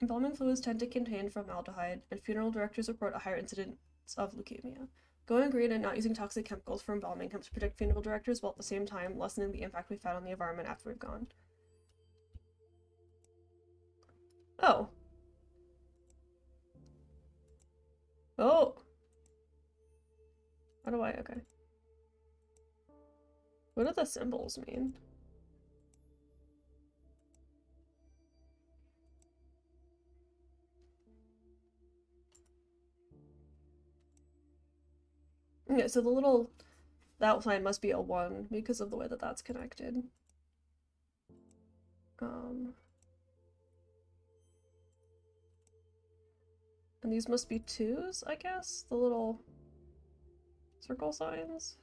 Speaker 1: Embalming fluids tend to contain formaldehyde, and funeral directors report a higher incidence of leukemia. Going green and not using toxic chemicals for embalming helps protect funeral directors while at the same time lessening the impact we've had on the environment after we've gone. Oh. Oh! How do I? Okay. What do the symbols mean? Okay, so the little... that sign must be a 1 because of the way that that's connected. And these must be 2s, I guess? The little circle signs?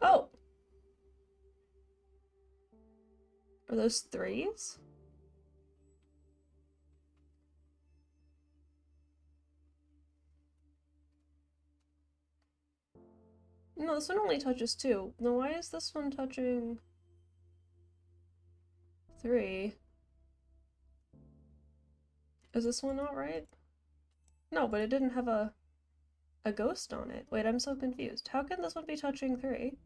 Speaker 1: Oh! Are those 3s? No, this one only touches 2. Then why is this one touching 3? Is this one not right? No, but it didn't have a ghost on it. Wait, I'm so confused. How can this one be touching 3?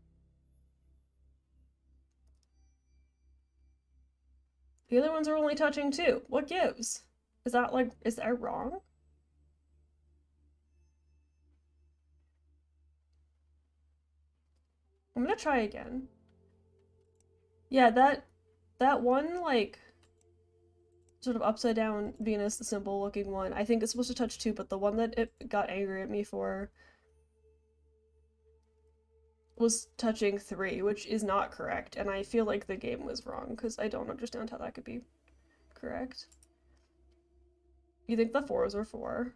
Speaker 1: The other ones are only touching 2. What gives? Is that like, is that wrong? I'm gonna try again. Yeah, that one, like, sort of upside down Venus symbol looking one. I think it's supposed to touch 2, but the one that it got angry at me for was touching 3, which is not correct, and I feel like the game was wrong, because I don't understand how that could be correct. You think the 4s are 4?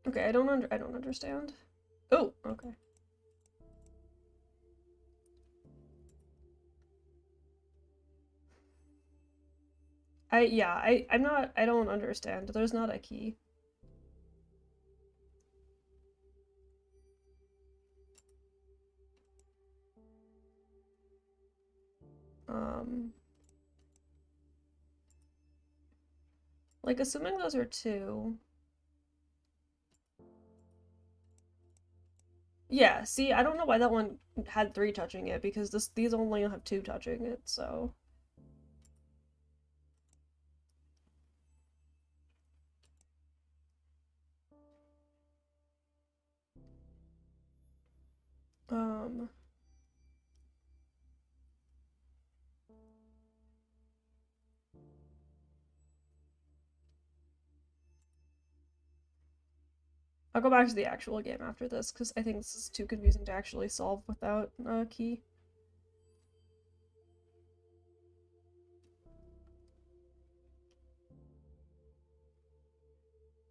Speaker 1: Okay, I don't understand. Oh, okay. I don't understand. There's not a key. Like, assuming those are 2. Yeah, see, I don't know why that one had 3 touching it, because these only have 2 touching it, so. Um, I'll go back to the actual game after this, because I think this is too confusing to actually solve without a key.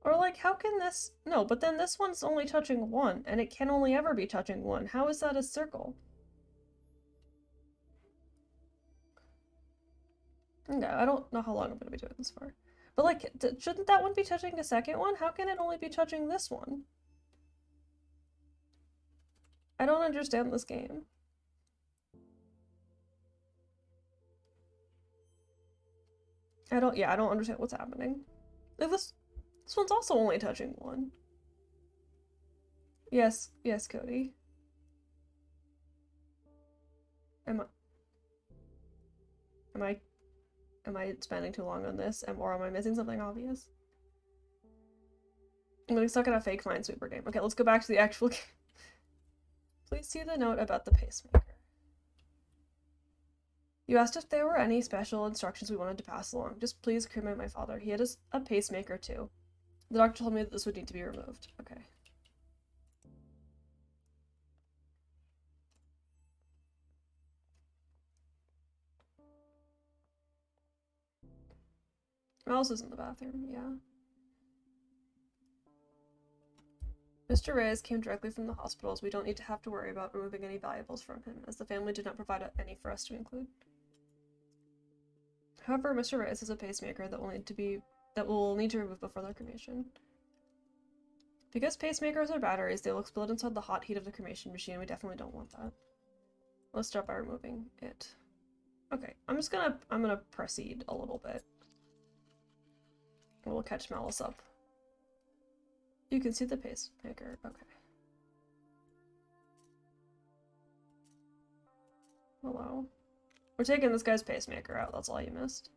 Speaker 1: Or, like, how can this... No, but then this one's only touching 1, and it can only ever be touching 1. How is that a circle? Okay, I don't know how long I'm gonna be doing this for. But, like, shouldn't that one be touching the second one? How can it only be touching this one? I don't understand this game. I don't understand what's happening. Like, this one's also only touching 1. Yes, Cody. Am I... Am I... Am I spending too long on this? Or am I missing something obvious? I'm getting stuck in a fake Minesweeper game. Okay, let's go back to the actual game. Please see the note about the pacemaker. You asked if there were any special instructions we wanted to pass along. Just please cremate my father. He had a pacemaker too. The doctor told me that this would need to be removed. Okay. Alice is in the bathroom, yeah. Mr. Reyes came directly from the hospitals. We don't need to have to worry about removing any valuables from him, as the family did not provide any for us to include. However, Mr. Reyes has a pacemaker that will need to remove before their cremation. Because pacemakers are batteries, they will explode inside the hot heat of the cremation machine. We definitely don't want that. Let's start by removing it. Okay, I'm gonna proceed a little bit. We'll catch Malice up. You can see the pacemaker. Okay. Hello. We're taking this guy's pacemaker out. That's all you missed.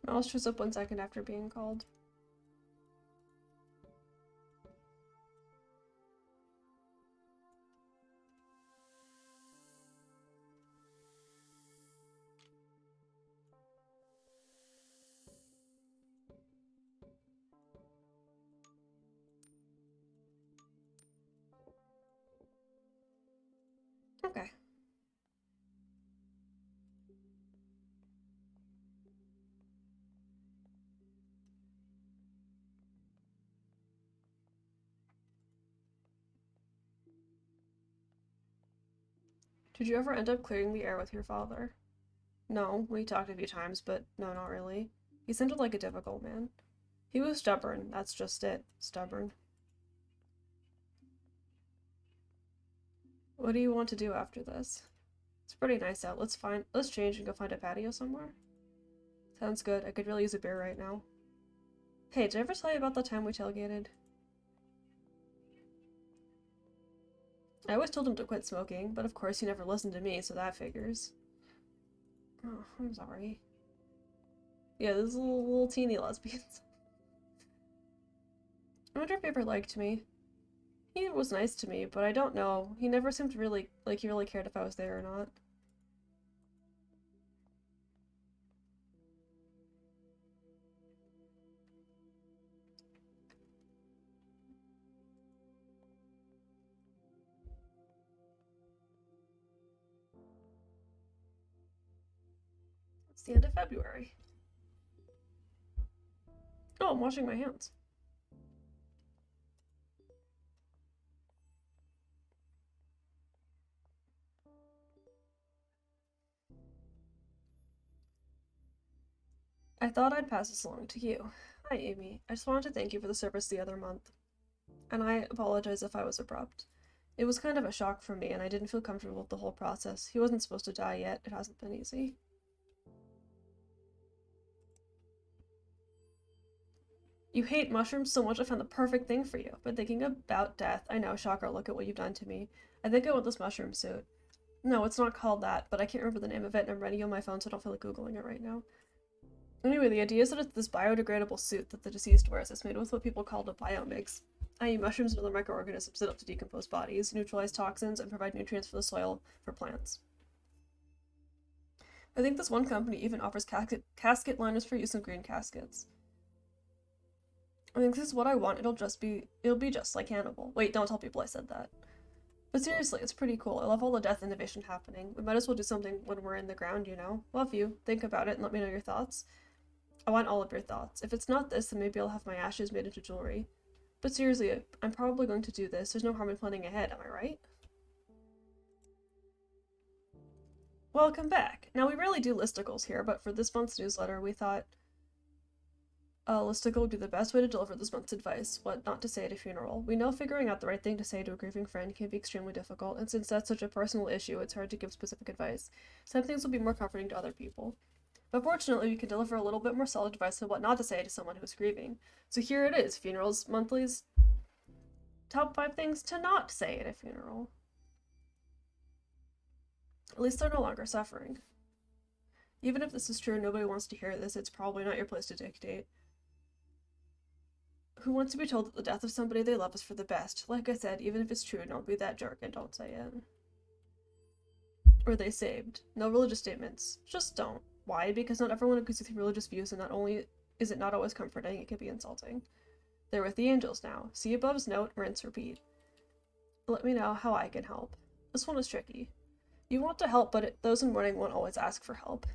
Speaker 1: Malice shows up 1 second after being called. Okay. Did you ever end up clearing the air with your father? No, we talked a few times, but no, not really. He seemed like a difficult man. He was stubborn, that's just it. Stubborn. What do you want to do after this? It's pretty nice out. Let's change and go find a patio somewhere. Sounds good. I could really use a beer right now. Hey, did I ever tell you about the time we tailgated? I always told him to quit smoking, but of course he never listened to me, so that figures. Oh, I'm sorry. Yeah, those little teeny lesbians. I wonder if he ever liked me. He was nice to me, but I don't know. He never seemed really, like he really cared if I was there or not. It's the end of February. Oh, I'm washing my hands. I thought I'd pass this along to you. Hi, Amy. I just wanted to thank you for the service the other month. And I apologize if I was abrupt. It was kind of a shock for me, and I didn't feel comfortable with the whole process. He wasn't supposed to die yet. It hasn't been easy. You hate mushrooms so much I found the perfect thing for you. But thinking about death, I know, shocker, look at what you've done to me. I think I want this mushroom suit. No, it's not called that, but I can't remember the name of it, and I'm ready on my phone, so I don't feel like Googling it right now. Anyway, the idea is that it's this biodegradable suit that the deceased wears. It's made with what people call a biomix, i.e. mushrooms and other microorganisms that help to decompose bodies, neutralize toxins, and provide nutrients for the soil for plants. I think this one company even offers casket liners for use in green caskets. I think this is what I want. It'll be just like Hannibal. Wait, don't tell people I said that. But seriously, it's pretty cool. I love all the death innovation happening. We might as well do something when we're in the ground, you know? Love you. Think about it and let me know your thoughts. I want all of your thoughts. If it's not this, then maybe I'll have my ashes made into jewelry. But seriously, I'm probably going to do this. There's no harm in planning ahead, am I right? Welcome back. Now, we rarely do listicles here, but for this month's newsletter, we thought a listicle would be the best way to deliver this month's advice, what not to say at a funeral. We know figuring out the right thing to say to a grieving friend can be extremely difficult, and since that's such a personal issue, it's hard to give specific advice. Some things will be more comforting to other people. But fortunately, we can deliver a little bit more solid advice on what not to say to someone who is grieving. So here it is, Funerals Monthly's top 5 things to not say at a funeral. At least they're no longer suffering. Even if this is true and nobody wants to hear this, it's probably not your place to dictate. Who wants to be told that the death of somebody they love is for the best? Like I said, even if it's true, don't be that jerk and don't say it. Or they saved. No religious statements. Just don't. Why? Because not everyone agrees with your religious views, and not only is it not always comforting, it can be insulting. They're with the angels now. See above's note, rinse, repeat. Let me know how I can help. This one is tricky. You want to help, but those in mourning won't always ask for help.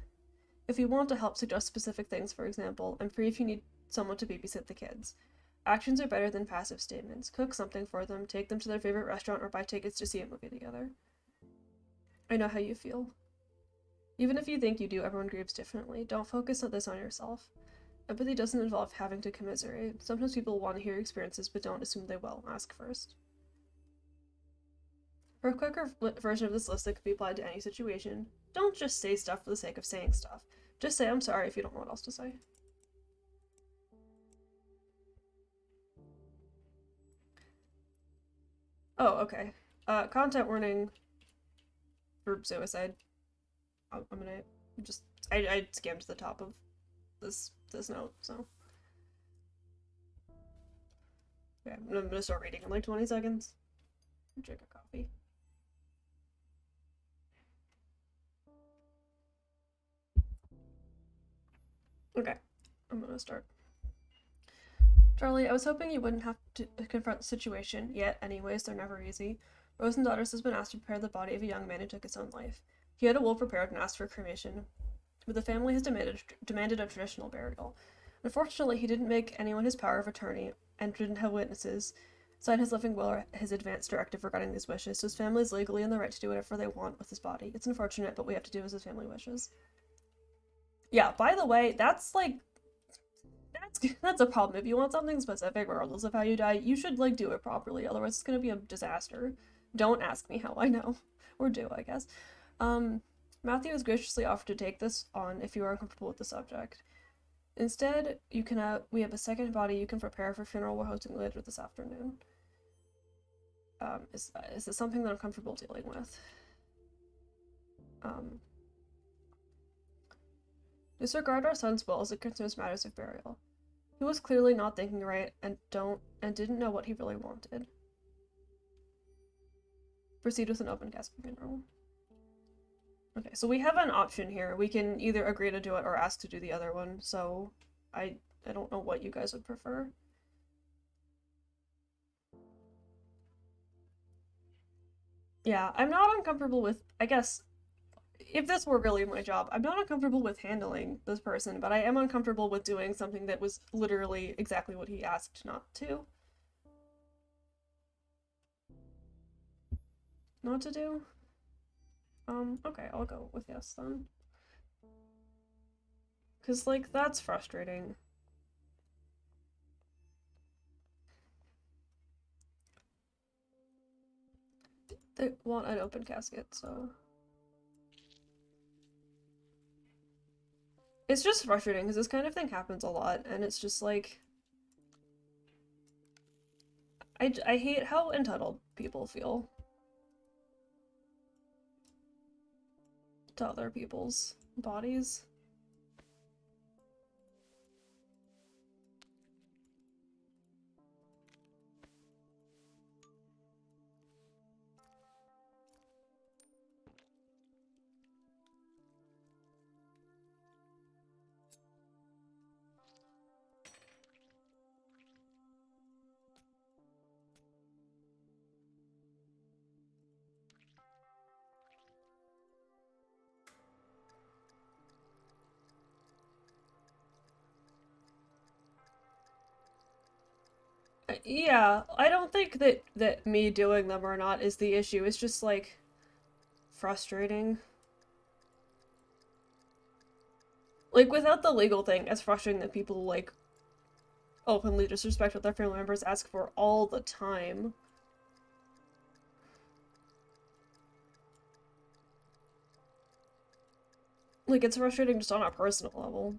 Speaker 1: If you want to help, suggest specific things, for example. I'm free if you need someone to babysit the kids. Actions are better than passive statements. Cook something for them, take them to their favorite restaurant, or buy tickets to see a movie together. I know how you feel. Even if you think you do, everyone grieves differently. Don't focus on this on yourself. Empathy doesn't involve having to commiserate. Sometimes people want to hear experiences, but don't assume they will. Ask first. For a quicker version of this list that could be applied to any situation, don't just say stuff for the sake of saying stuff. Just say I'm sorry if you don't know what else to say. Oh, okay. Content warning for suicide. I'm gonna just I skimmed the top of this note, so yeah, I'm gonna start reading in like 20 seconds. Drink a coffee. Okay, I'm gonna start. Charlie, I was hoping you wouldn't have to confront the situation, yet anyways, they're never easy. Rosendaughters has been asked to prepare the body of a young man who took his own life. He had a will prepared and asked for cremation, but the family has demanded a traditional burial. Unfortunately, he didn't make anyone his power of attorney and didn't have witnesses sign his living will or his advance directive regarding these wishes, so his family is legally in the right to do whatever they want with his body. It's unfortunate, but we have to do as his family wishes. Yeah, by the way, that's a problem. If you want something specific, regardless of how you die, you should like do it properly. Otherwise, it's gonna be a disaster. Don't ask me how I know, or do I guess. Matthew has graciously offered to take this on if you are uncomfortable with the subject. Instead, we have a second body you can prepare for funeral we're hosting later this afternoon. Is this something that I'm comfortable dealing with? Disregard our son's will as it concerns matters of burial. He was clearly not thinking right and didn't know what he really wanted. Proceed with an open casket funeral. Okay, so we have an option here. We can either agree to do it or ask to do the other one, so I don't know what you guys would prefer. Yeah, I'm not uncomfortable with, I guess, if this were really my job, I'm not uncomfortable with handling this person, but I am uncomfortable with doing something that was literally exactly what he asked not to. Not to do? Okay, I'll go with yes then. Cause, like, that's frustrating. They want an open casket, so... It's just frustrating, because this kind of thing happens a lot, and it's just, like... I hate how entitled people feel to other people's bodies. Yeah, I don't think that me doing them or not is the issue. It's just, like, frustrating. Like, without the legal thing, it's frustrating that people, like, openly disrespect what their family members ask for all the time. Like, it's frustrating just on a personal level.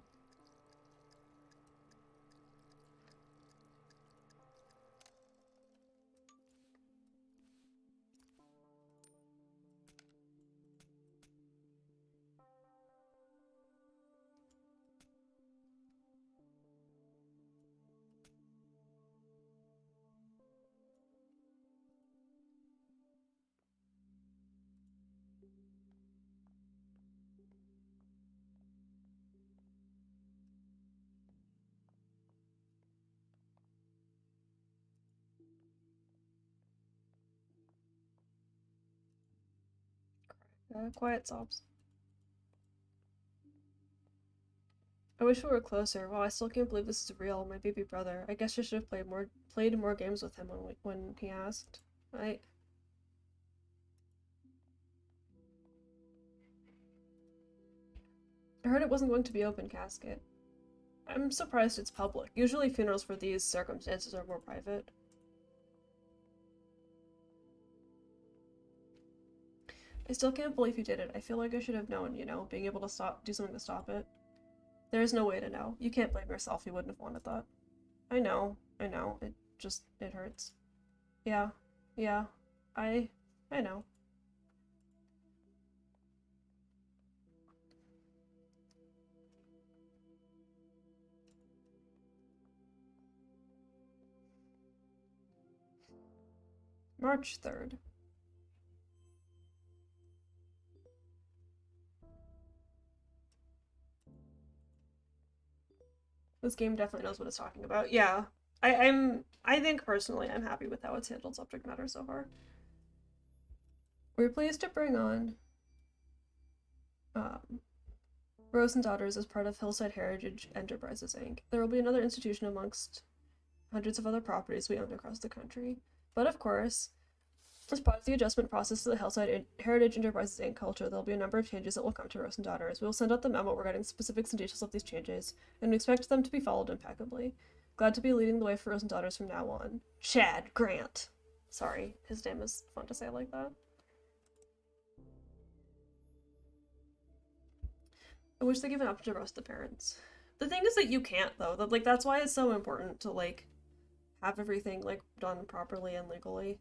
Speaker 1: Quiet sobs. I wish we were closer. Wow, I still can't believe this is real. My baby brother. I guess I should have played more games with him when he asked. I heard it wasn't going to be open casket. I'm surprised it's public. Usually funerals for these circumstances are more private. I still can't believe you did it. I feel like I should have known, you know, being able to do something to stop it. There is no way to know. You can't blame yourself. You wouldn't have wanted that. I know. It hurts. Yeah. Yeah. I know. March 3rd. This game definitely knows what it's talking about. Yeah. I think personally I'm happy with how it's handled subject matter so far. We're pleased to bring on Rose and Daughters as part of Hillside Heritage Enterprises, Inc. There will be another institution amongst hundreds of other properties we own across the country. But of course, as part of the adjustment process to the Hillside Heritage Enterprises Inc. culture, there'll be a number of changes that will come to Rose and Daughters. We will send out the memo regarding specifics and details of these changes, and we expect them to be followed impeccably. Glad to be leading the way for Rose and Daughters from now on. Chad Grant. Sorry, his name is fun to say like that. I wish they give an option to roast the parents. The thing is that you can't though. That like that's why it's so important to like have everything like done properly and legally.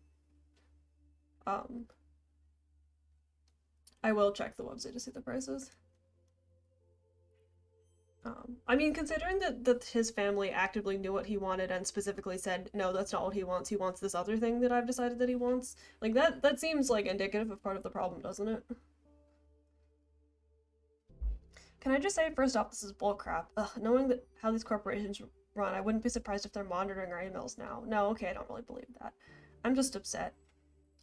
Speaker 1: Um, I will check the website to see the prices. I mean, considering that his family actively knew what he wanted and specifically said, no, that's not what he wants. He wants this other thing that I've decided that he wants. Like that seems like indicative of part of the problem, doesn't it? Can I just say first off, this is bullcrap. Ugh, knowing that how these corporations run, I wouldn't be surprised if they're monitoring our emails now. No, okay, I don't really believe that. I'm just upset.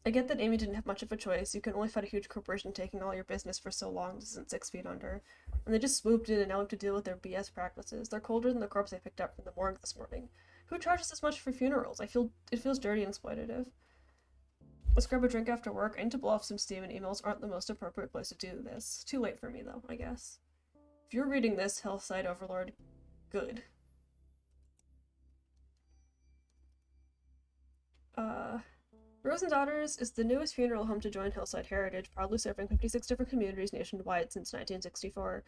Speaker 1: I get that Amy didn't have much of a choice. You can only fight a huge corporation taking all your business for so long. This isn't 6 feet under. And they just swooped in and now have to deal with their BS practices. They're colder than the corpse I picked up from the morgue this morning. Who charges this much for funerals? It feels dirty and exploitative. Let's grab a drink after work. I need to blow off some steam, and emails aren't the most appropriate place to do this. Too late for me though, I guess. If you're reading this, Hillside Overlord, good. Rose and Daughters is the newest funeral home to join Hillside Heritage, proudly serving 56 different communities nationwide since 1964.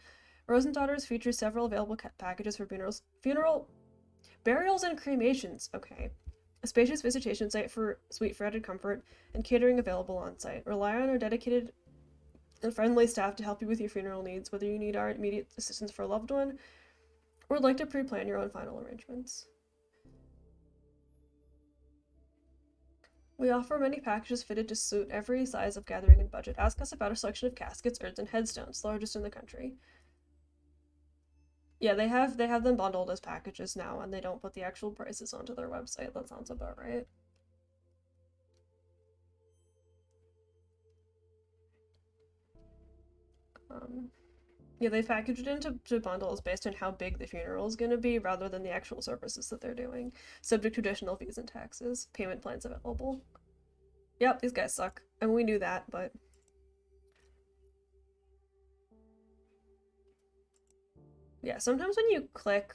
Speaker 1: Rose and Daughters features several available packages for burials and cremations. Okay. A spacious visitation site for suite for added comfort, and catering available on site. Rely on our dedicated and friendly staff to help you with your funeral needs, whether you need our immediate assistance for a loved one or would like to pre-plan your own final arrangements. We offer many packages fitted to suit every size of gathering and budget. Ask us about a selection of caskets, urns, and headstones, the largest in the country. Yeah, they have them bundled as packages now, and they don't put the actual prices onto their website. That sounds about right. Yeah, they package it into bundles based on how big the funeral is going to be rather than the actual services that they're doing. Subject to additional fees and taxes. Payment plans available. Yep, these guys suck. And we knew that, but... Yeah, sometimes when you click...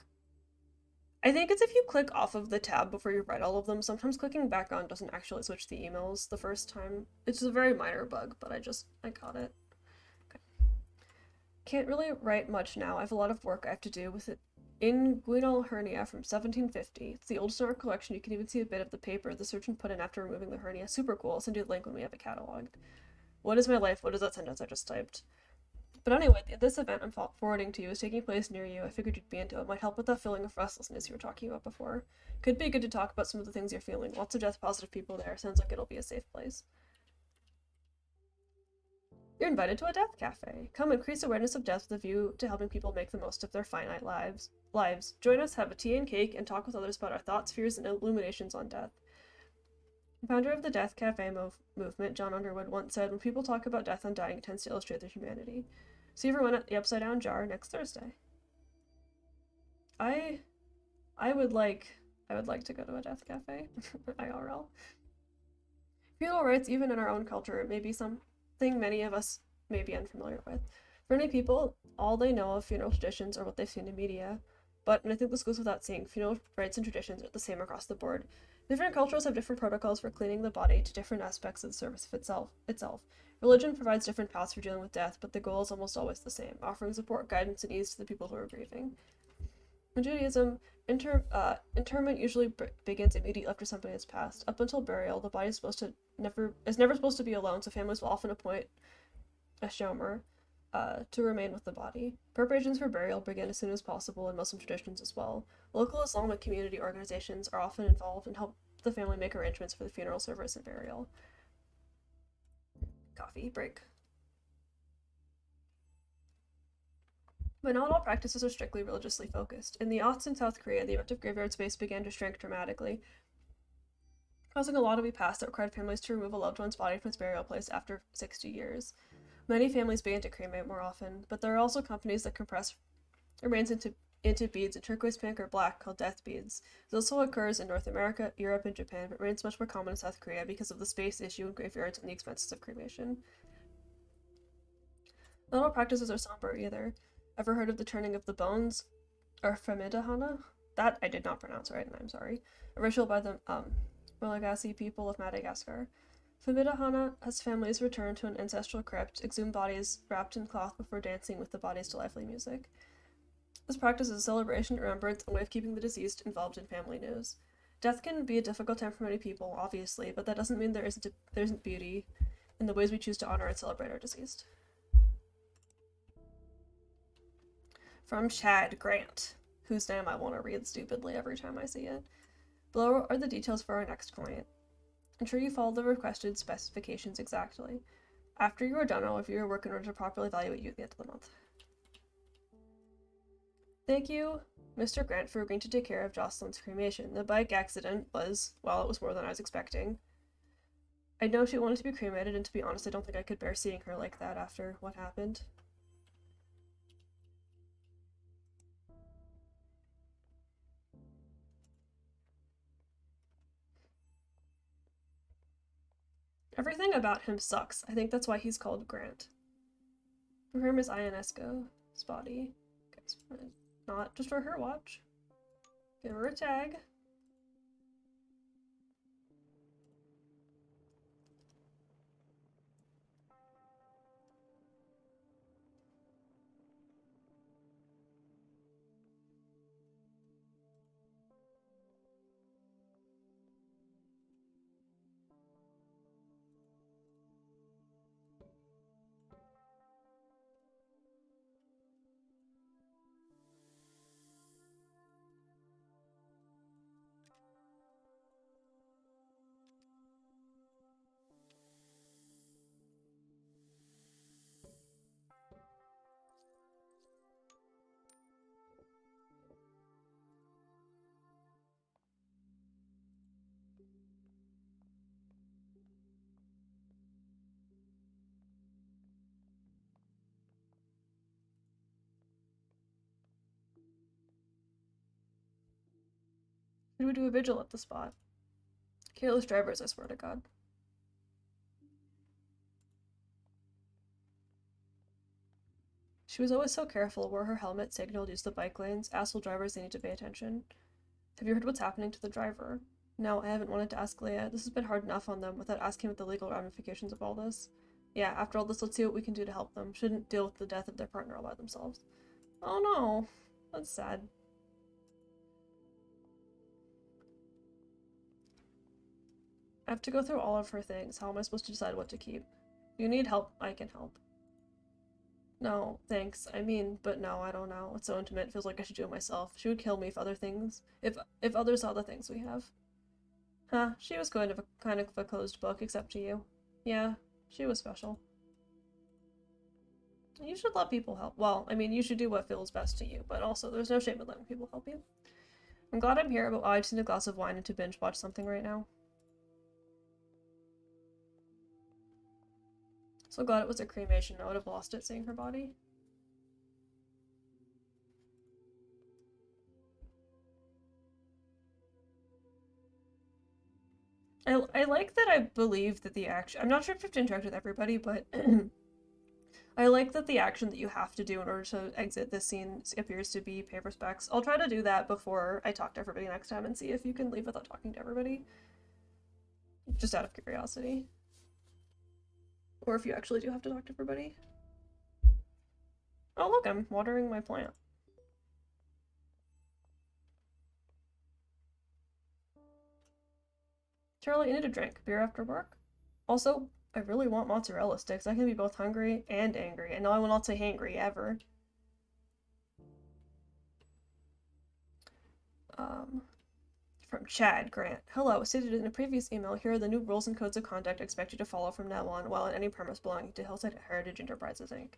Speaker 1: I think it's if you click off of the tab before you write all of them, sometimes clicking back on doesn't actually switch the emails the first time. It's a very minor bug, but I caught it. Can't really write much now. I have a lot of work I have to do with it. Inguinal hernia from 1750. It's the oldest in our collection. You can even see a bit of the paper the surgeon put in after removing the hernia. Super cool. I'll send you the link when we have it cataloged. What is my life? What is that sentence I just typed? But anyway, this event I'm forwarding to you is taking place near you. I figured you'd be into it. Might help with that feeling of restlessness you were talking about before. Could be good to talk about some of the things you're feeling. Lots of death-positive people there. Sounds like it'll be a safe place. You're invited to a death cafe. Come increase awareness of death with a view to helping people make the most of their finite lives. Join us, have a tea and cake, and talk with others about our thoughts, fears, and illuminations on death. The founder of the Death Cafe movement, John Underwood, once said, when people talk about death and dying, it tends to illustrate their humanity. See everyone at the Upside Down Jar next Thursday. I would like to go to a death cafe. IRL. Funeral rites, even in our own culture, may be something many of us may be unfamiliar with. For many people, all they know of funeral traditions are what they've seen in media. But, and I think this goes without saying, funeral rites and traditions are the same across the board. Different cultures have different protocols for cleaning the body to different aspects of the service itself. Religion provides different paths for dealing with death, but the goal is almost always the same, offering support, guidance, and ease to the people who are grieving. In Judaism, interment usually begins immediately after somebody has passed. Up until burial, the body is never supposed to be alone, so families will often appoint a shomer to remain with the body. Preparations for burial begin as soon as possible in Muslim traditions as well. Local Islamic community organizations are often involved and help the family make arrangements for the funeral service and burial. Coffee break. But not all practices are strictly religiously focused. In the aughts in South Korea, the amount of graveyard space began to shrink dramatically, causing a law to be passed that required families to remove a loved one's body from its burial place after 60 years. Many families began to cremate more often, but there are also companies that compress remains into beads in turquoise, pink, or black called death beads. This also occurs in North America, Europe, and Japan, but remains much more common in South Korea because of the space issue in graveyards and the expenses of cremation. Not all practices are somber either. Ever heard of the turning of the bones, or Famidahana? That I did not pronounce right, and I'm sorry. A ritual by the Malagasy people of Madagascar. Fumidahana has families return to an ancestral crypt, exhume bodies wrapped in cloth before dancing with the bodies to lively music. This practice is a celebration, remembrance, and way of keeping the deceased involved in family news. Death can be a difficult time for many people, obviously, but that doesn't mean there isn't beauty in the ways we choose to honor and celebrate our deceased. From Chad Grant, whose name I want to read stupidly every time I see it. Below are the details for our next client. Ensure you follow the requested specifications exactly. After you are done, I'll review your work in order to properly evaluate you at the end of the month. Thank you, Mr. Grant, for agreeing to take care of Jocelyn's cremation. The bike accident was, well, it was more than I was expecting. I know she wanted to be cremated, and to be honest, I don't think I could bear seeing her like that after what happened. Everything about him sucks. I think that's why he's called Grant. For her, Miss Ionesco's body. Not just for her watch. Give her a tag. Should we do a vigil at the spot? Careless drivers, I swear to God. She was always so careful, wore her helmet, signaled, used the bike lanes. Asshole drivers, they need to pay attention. Have you heard what's happening to the driver? No, I haven't wanted to ask Leia. This has been hard enough on them without asking what the legal ramifications of all this. Yeah, after all this, let's see what we can do to help them. Shouldn't deal with the death of their partner all by themselves. Oh no, that's sad. I have to go through all of her things. How am I supposed to decide what to keep? If you need help, I can help. No, thanks. I mean, but no, I don't know. It's so intimate. It feels like I should do it myself. She would kill me if others saw the things we have. Huh, she was kind of a closed book, except to you. Yeah, she was special. You should let people help. Well, I mean, you should do what feels best to you, but also there's no shame in letting people help you. I'm glad I'm here, but I just need a glass of wine and to binge watch something right now. So glad it was a cremation. I would have lost it seeing her body. I like that I believe that the action... I'm not sure if I have to interact with everybody, but... I like that the action that you have to do in order to exit this scene appears to be pay respects. I'll try to do that before I talk to everybody next time and see if you can leave without talking to everybody. Just out of curiosity. Or if you actually do have to talk to everybody. Oh look, I'm watering my plant. Charlie, I need a drink. Beer after work? Also, I really want mozzarella sticks. I can be both hungry and angry, and no, I will not say hangry, ever. From Chad Grant. Hello, stated in a previous email, here are the new rules and codes of conduct I expect you to follow from now on while on any premise belonging to Hillside Heritage Enterprises, Inc.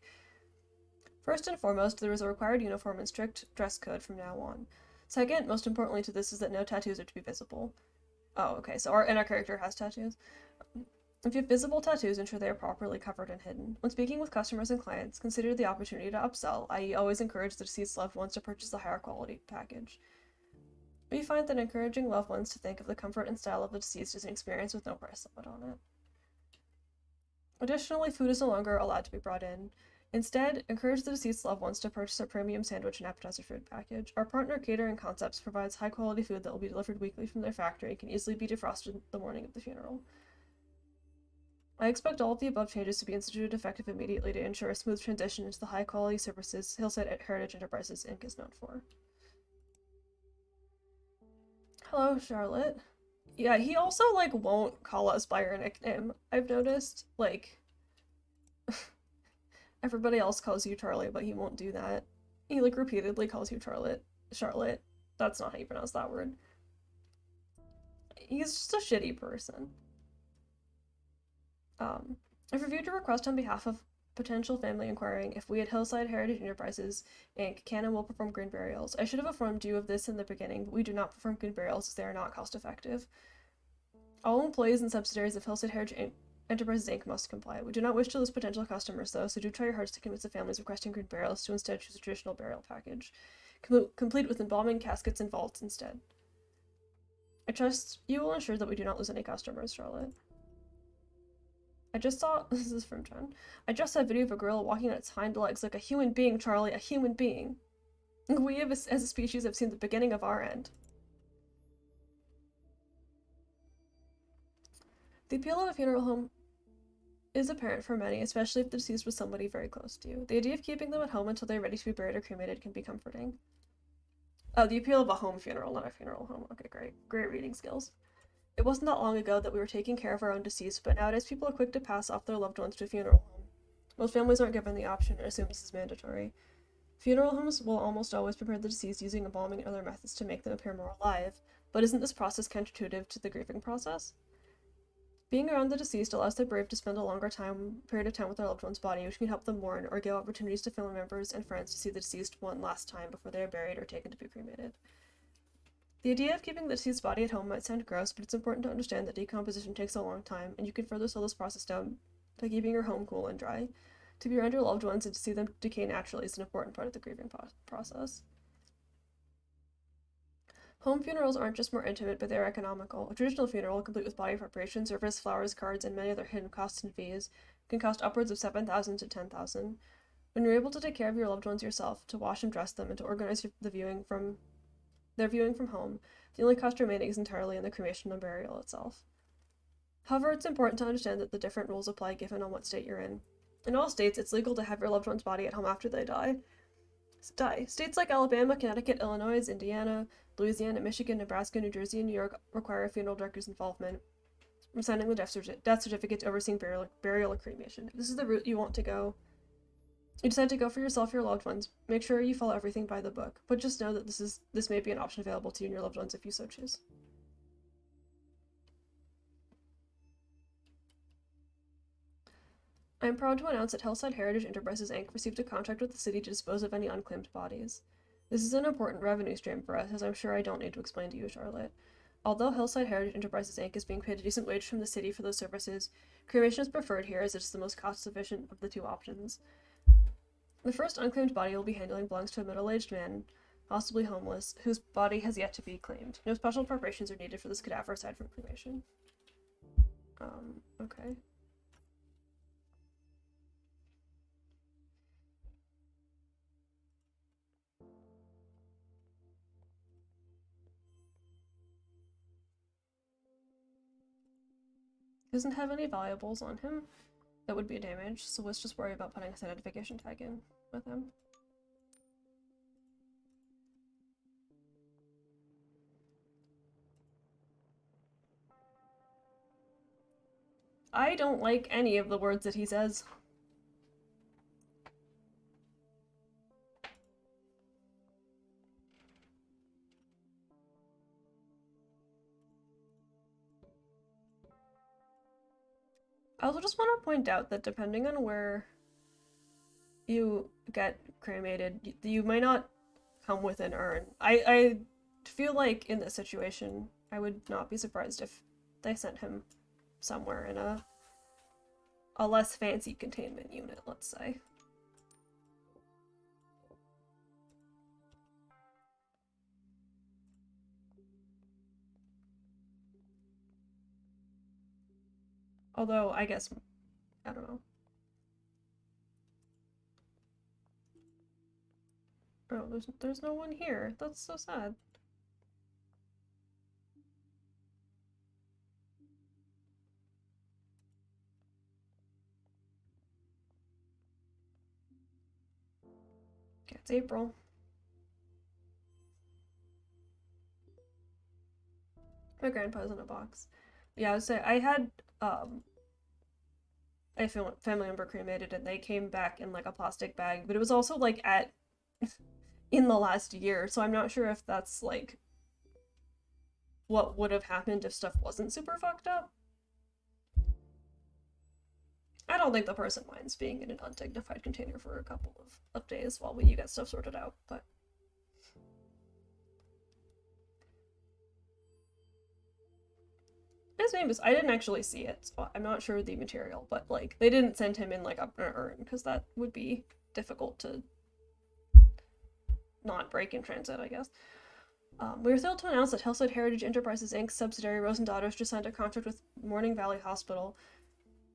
Speaker 1: First and foremost, there is a required uniform and strict dress code from now on. Second, most importantly to this is that no tattoos are to be visible. Oh, okay, so our character has tattoos. If you have visible tattoos, ensure they are properly covered and hidden. When speaking with customers and clients, consider the opportunity to upsell, i.e. always encourage the deceased loved ones to purchase the higher quality package. We find that encouraging loved ones to think of the comfort and style of the deceased is an experience with no price limit on it. Additionally, food is no longer allowed to be brought in. Instead, encourage the deceased loved ones to purchase a premium sandwich and appetizer food package. Our partner Catering Concepts provides high-quality food that will be delivered weekly from their factory and can easily be defrosted the morning of the funeral. I expect all of the above changes to be instituted effective immediately to ensure a smooth transition into the high-quality services Hillside Heritage Enterprises Inc. is known for. Hello, Charlotte. Yeah, he also, like, won't call us by our nickname. I've noticed, like, everybody else calls you Charlie, but he won't do that. He, like, repeatedly calls you Charlotte. That's not how you pronounce that word. He's just a shitty person. I've reviewed your request on behalf of potential family inquiring if we at Hillside Heritage Enterprises, Inc. can and will perform green burials. I should have informed you of this in the beginning, but we do not perform green burials as they are not cost effective. All employees and subsidiaries of Hillside Heritage Enterprises, Inc. must comply. We do not wish to lose potential customers, though, so do try your hardest to convince the families requesting green burials to instead choose a traditional burial package, complete with embalming, caskets, and vaults instead. I trust you will ensure that we do not lose any customers, Charlotte. I just saw, this is from Jen, I just saw a video of a gorilla walking on its hind legs like a human being, Charlie, a human being. We have, as a species, have seen the beginning of our end. The appeal of a funeral home is apparent for many, especially if the deceased was somebody very close to you. The idea of keeping them at home until they're ready to be buried or cremated can be comforting. Oh, the appeal of a home funeral, not a funeral home. Okay, great. Great reading skills. It wasn't that long ago that we were taking care of our own deceased, but nowadays people are quick to pass off their loved ones to a funeral home. Most families aren't given the option and assume this is mandatory. Funeral homes will almost always prepare the deceased using embalming and other methods to make them appear more alive, but isn't this process counterintuitive to the grieving process? Being around the deceased allows the brave to spend a longer period of time with their loved one's body, which can help them mourn or give opportunities to family members and friends to see the deceased one last time before they are buried or taken to be cremated. The idea of keeping the deceased's body at home might sound gross, but it's important to understand that decomposition takes a long time, and you can further slow this process down by keeping your home cool and dry. To be around your loved ones and to see them decay naturally is an important part of the grieving process. Home funerals aren't just more intimate, but they're economical. A traditional funeral, complete with body preparation, service, flowers, cards, and many other hidden costs and fees, can cost upwards of $7,000 to $10,000. When you're able to take care of your loved ones yourself, to wash and dress them, and to organize their viewing from home, the only cost remaining is entirely in the cremation and burial itself. However, it's important to understand that the different rules apply given on what state you're in. In all states, it's legal to have your loved one's body at home after they die. States like Alabama, Connecticut, Illinois, Indiana, Louisiana, Michigan, Nebraska, New Jersey, and New York require a funeral director's involvement from signing the death certificate to overseeing burial or cremation. If this is the route you want to go, you decide to go for yourself or your loved ones, make sure you follow everything by the book, but just know that this may be an option available to you and your loved ones if you so choose. I am proud to announce that Hillside Heritage Enterprises, Inc. received a contract with the city to dispose of any unclaimed bodies. This is an important revenue stream for us, as I'm sure I don't need to explain to you, Charlotte. Although Hillside Heritage Enterprises, Inc. is being paid a decent wage from the city for those services, cremation is preferred here as it is the most cost-efficient of the two options. The first unclaimed body we'll be handling belongs to a middle-aged man, possibly homeless, whose body has yet to be claimed. No special preparations are needed for this cadaver aside from cremation. Okay. He doesn't have any valuables on him that would be damaged, so let's just worry about putting his identification tag in with him. I don't like any of the words that he says. I also just want to point out that depending on where you get cremated, you might not come with an urn. I feel like in this situation, I would not be surprised if they sent him somewhere in a less fancy containment unit, let's say. Although, I guess, I don't know. Oh, there's no one here. That's so sad. Okay, it's April. My grandpa's in a box. Yeah, I would say I had a family member cremated and they came back in like a plastic bag, but it was also like at in the last year, so I'm not sure if that's like what would have happened if stuff wasn't super fucked up. I don't think the person minds being in an undignified container for a couple of days while you get stuff sorted out, but his name is, I didn't actually see it, so I'm not sure the material, but like they didn't send him in like an urn because that would be difficult to not break in transit, I guess. We were thrilled to announce that Hillside Heritage Enterprises Inc.'s subsidiary Rose and Daughters just signed a contract with Morning Valley Hospital,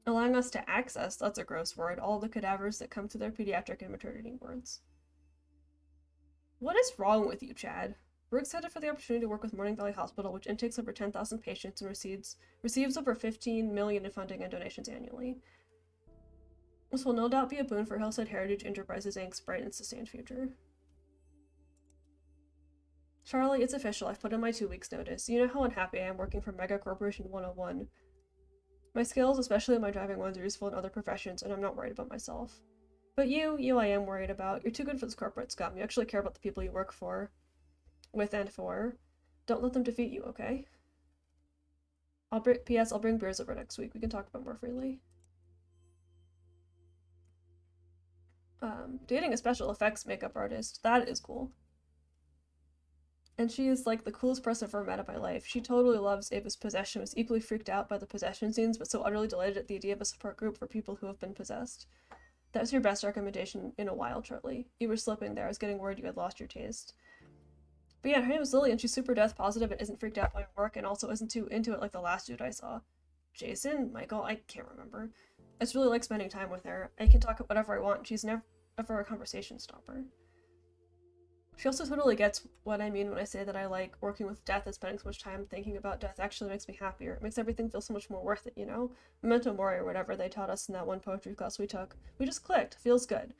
Speaker 1: allowing us to access, that's a gross word, all the cadavers that come through their pediatric and maternity wards. What is wrong with you, Chad? We're excited for the opportunity to work with Morning Valley Hospital, which intakes over 10,000 patients and receives over $15 million in funding and donations annually. This will no doubt be a boon for Hillside Heritage Enterprises Inc.'s bright and sustained future. Charlie, it's official. I've put in my 2 weeks notice. You know how unhappy I am working for Mega Corporation 101. My skills, especially my driving ones, are useful in other professions, and I'm not worried about myself. But you I am worried about. You're too good for this corporate scum. You actually care about the people you work with and for. Don't let them defeat you, okay? P.S. I'll bring beers over next week. We can talk about more freely. Dating a special effects makeup artist. That is cool. And she is like the coolest person I've ever met in my life. She totally loves Ava's possession, was equally freaked out by the possession scenes, but so utterly delighted at the idea of a support group for people who have been possessed. That was your best recommendation in a while, Charlie. You were slipping there. I was getting worried you had lost your taste. But yeah, her name is Lily, and she's super death positive and isn't freaked out by work, and also isn't too into it like the last dude I saw. Jason? Michael? I can't remember. I just really like spending time with her. I can talk whatever I want. She's never a conversation stopper. She also totally gets what I mean when I say that I like working with death and spending so much time thinking about death actually makes me happier. It makes everything feel so much more worth it, you know? Memento Mori or whatever they taught us in that one poetry class we took. We just clicked. Feels good.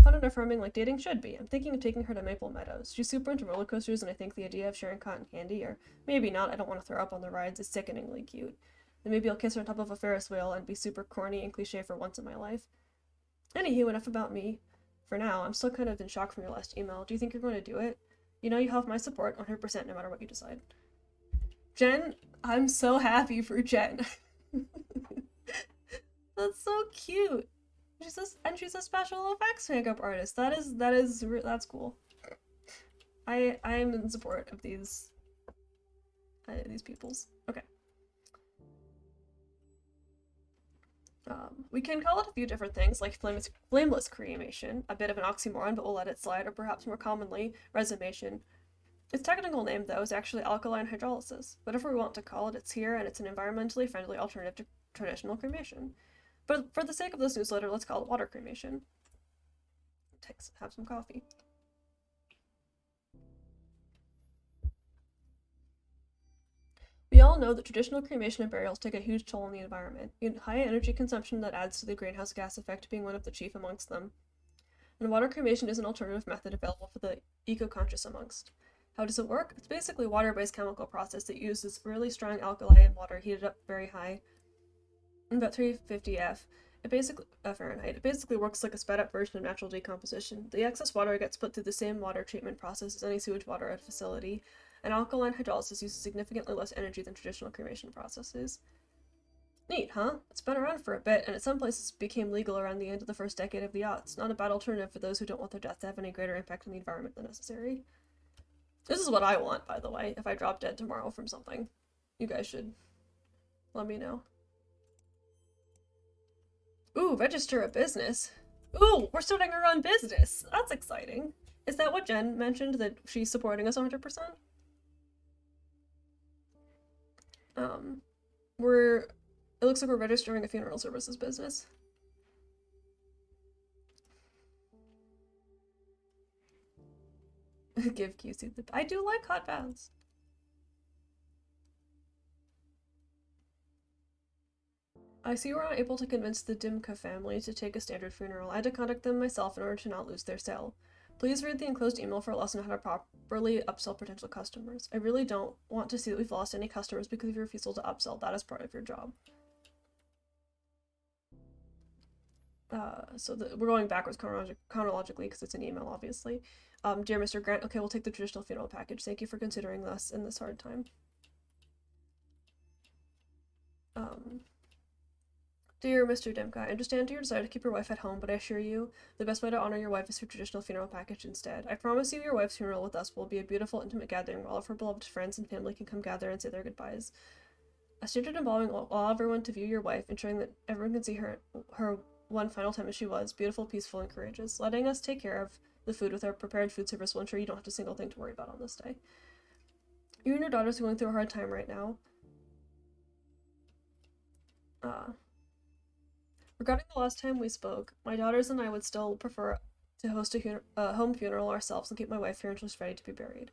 Speaker 1: Fun and affirming like dating should be. I'm thinking of taking her to Maple Meadows. She's super into roller coasters, and I think the idea of sharing cotton candy, or maybe not, I don't want to throw up on the rides, is sickeningly cute. Then maybe I'll kiss her on top of a Ferris wheel and be super corny and cliche for once in my life. Anywho, enough about me. For now, I'm still kind of in shock from your last email. Do you think you're going to do it? You know you have my support 100% no matter what you decide. Jen, I'm so happy for Jen. That's so cute. She's a special effects makeup artist. That's cool. I am in support of these peoples. Okay. We can call it a few different things, like flameless cremation, a bit of an oxymoron, but we'll let it slide, or perhaps more commonly, resumation. Its technical name, though, is actually alkaline hydrolysis. Whatever we want to call it, it's here, and it's an environmentally friendly alternative to traditional cremation. But for the sake of this newsletter, let's call it water cremation. Have some coffee. We all know that traditional cremation and burials take a huge toll on the environment, high energy consumption that adds to the greenhouse gas effect being one of the chief amongst them. And water cremation is an alternative method available for the eco-conscious amongst. How does it work? It's basically a water-based chemical process that uses really strong alkali in water heated up very high, about 350 Fahrenheit. It basically works like a sped-up version of natural decomposition. The excess water gets put through the same water treatment process as any sewage water at a facility, and alkaline hydrolysis uses significantly less energy than traditional cremation processes. Neat, huh? It's been around for a bit, and at some places became legal around the end of the first decade of the aughts. Not a bad alternative for those who don't want their death to have any greater impact on the environment than necessary. This is what I want, by the way, if I drop dead tomorrow from something. You guys should let me know. Ooh, register a business. Ooh, we're starting our own business. That's exciting. Is that what Jen mentioned, that she's supporting us 100%? It looks like we're registering a funeral services business. Give QC the... I do like hot baths. I see we're not able to convince the Dimka family to take a standard funeral. I had to contact them myself in order to not lose their sale. Please read the enclosed email for a lesson on how to properly upsell potential customers. I really don't want to see that we've lost any customers because of your refusal to upsell. That is part of your job. We're going backwards chronologically because it's an email, obviously. Dear Mr. Grant, okay, we'll take the traditional funeral package. Thank you for considering us in this hard time. Dear Mr. Dimka, I understand your desire to keep your wife at home, but I assure you, the best way to honor your wife is through traditional funeral package instead. I promise you your wife's funeral with us will be a beautiful, intimate gathering where all of her beloved friends and family can come gather and say their goodbyes. A standard involving all everyone to view your wife, ensuring that everyone can see her one final time as she was, beautiful, peaceful, and courageous. Letting us take care of the food with our prepared food service will ensure you don't have a single thing to worry about on this day. You and your daughters are going through a hard time right now. Regarding the last time we spoke, my daughters and I would still prefer to host a home funeral ourselves and keep my wife here until she's ready to be buried.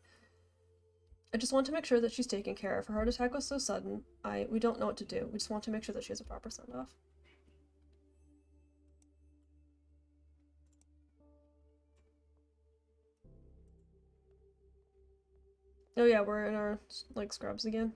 Speaker 1: I just want to make sure that she's taken care of. Her heart attack was so sudden, we don't know what to do. We just want to make sure that she has a proper send-off. Oh yeah, we're in our, like, scrubs again.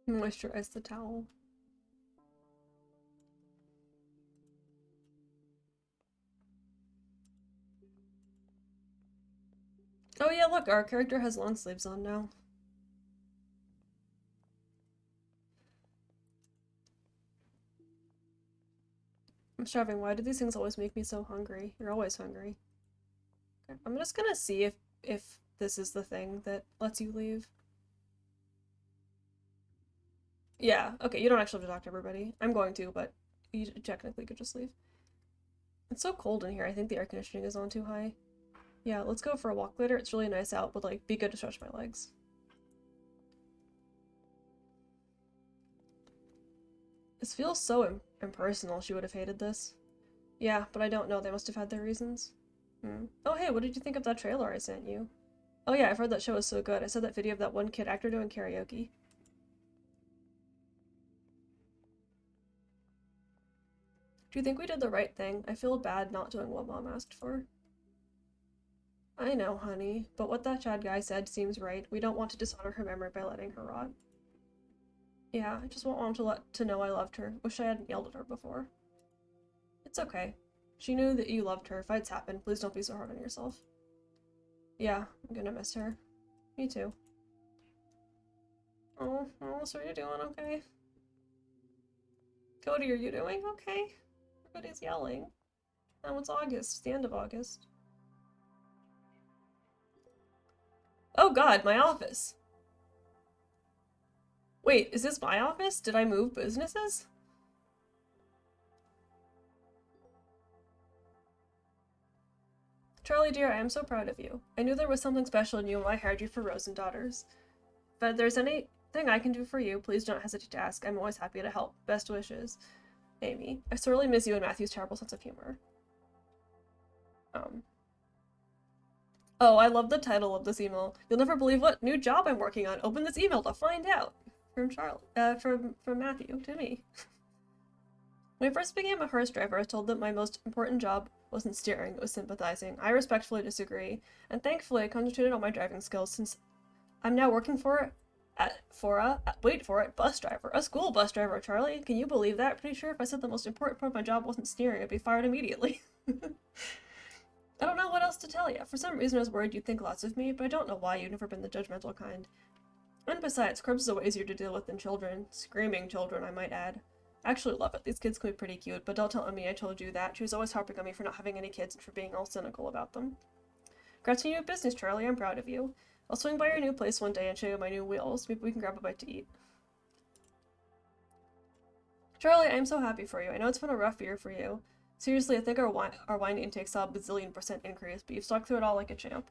Speaker 1: Moisturize the towel. Oh yeah, look, our character has long sleeves on now. I'm starving. Why do these things always make me so hungry? You're always hungry. Okay. I'm just gonna see if this is the thing that lets you leave. Yeah, okay, you don't actually have to talk to everybody. I'm going to, but you technically could just leave. It's so cold in here. I think the air conditioning is on too high. Yeah, let's go for a walk later. It's really nice out, but like, be good to stretch my legs. This feels so impersonal. She would have hated this. Yeah, but I don't know. They must have had their reasons. Oh, hey, what did you think of that trailer I sent you? Oh yeah, I've heard that show was so good. I saw that video of that one kid actor doing karaoke. Do you think we did the right thing? I feel bad not doing what Mom asked for. I know, honey, but what that Chad guy said seems right. We don't want to dishonor her memory by letting her rot. Yeah, I just want Mom to know I loved her. Wish I hadn't yelled at her before. It's okay. She knew that you loved her. Fights happen. Please don't be so hard on yourself. Yeah, I'm gonna miss her. Me too. Oh, so are you doing okay? Cody, are you doing okay? Everybody's yelling. Now it's August, the end of August. Oh god, my office! Wait, is this my office? Did I move businesses? Charlie dear, I am so proud of you. I knew there was something special in you when I hired you for Rose and Daughters. If there's anything I can do for you, please don't hesitate to ask. I'm always happy to help. Best wishes, Amy. I sorely miss you and Matthew's terrible sense of humor. Oh, I love the title of this email. You'll never believe what new job I'm working on. Open this email to find out. From Charlie, from Matthew to me. When I first became a hearse driver, I was told that my most important job wasn't steering, it was sympathizing. I respectfully disagree, and thankfully I concentrated on my driving skills since I'm now working wait for it, bus driver. A school bus driver, Charlie. Can you believe that? Pretty sure if I said the most important part of my job wasn't steering, I'd be fired immediately. I don't know what else to tell you. For some reason I was worried you'd think lots of me, but I don't know why. You've never been the judgmental kind. And besides, corpses are way easier to deal with than children. Screaming children, I might add. I actually love it. These kids can be pretty cute, but don't tell Emmy I told you that. She was always harping on me for not having any kids and for being all cynical about them. Congrats on your new business, Charlie. I'm proud of you. I'll swing by your new place one day and show you my new wheels. Maybe we can grab a bite to eat. Charlie, I'm so happy for you. I know it's been a rough year for you. Seriously, I think our wine intake saw a bazillion% increase, but you've stuck through it all like a champ.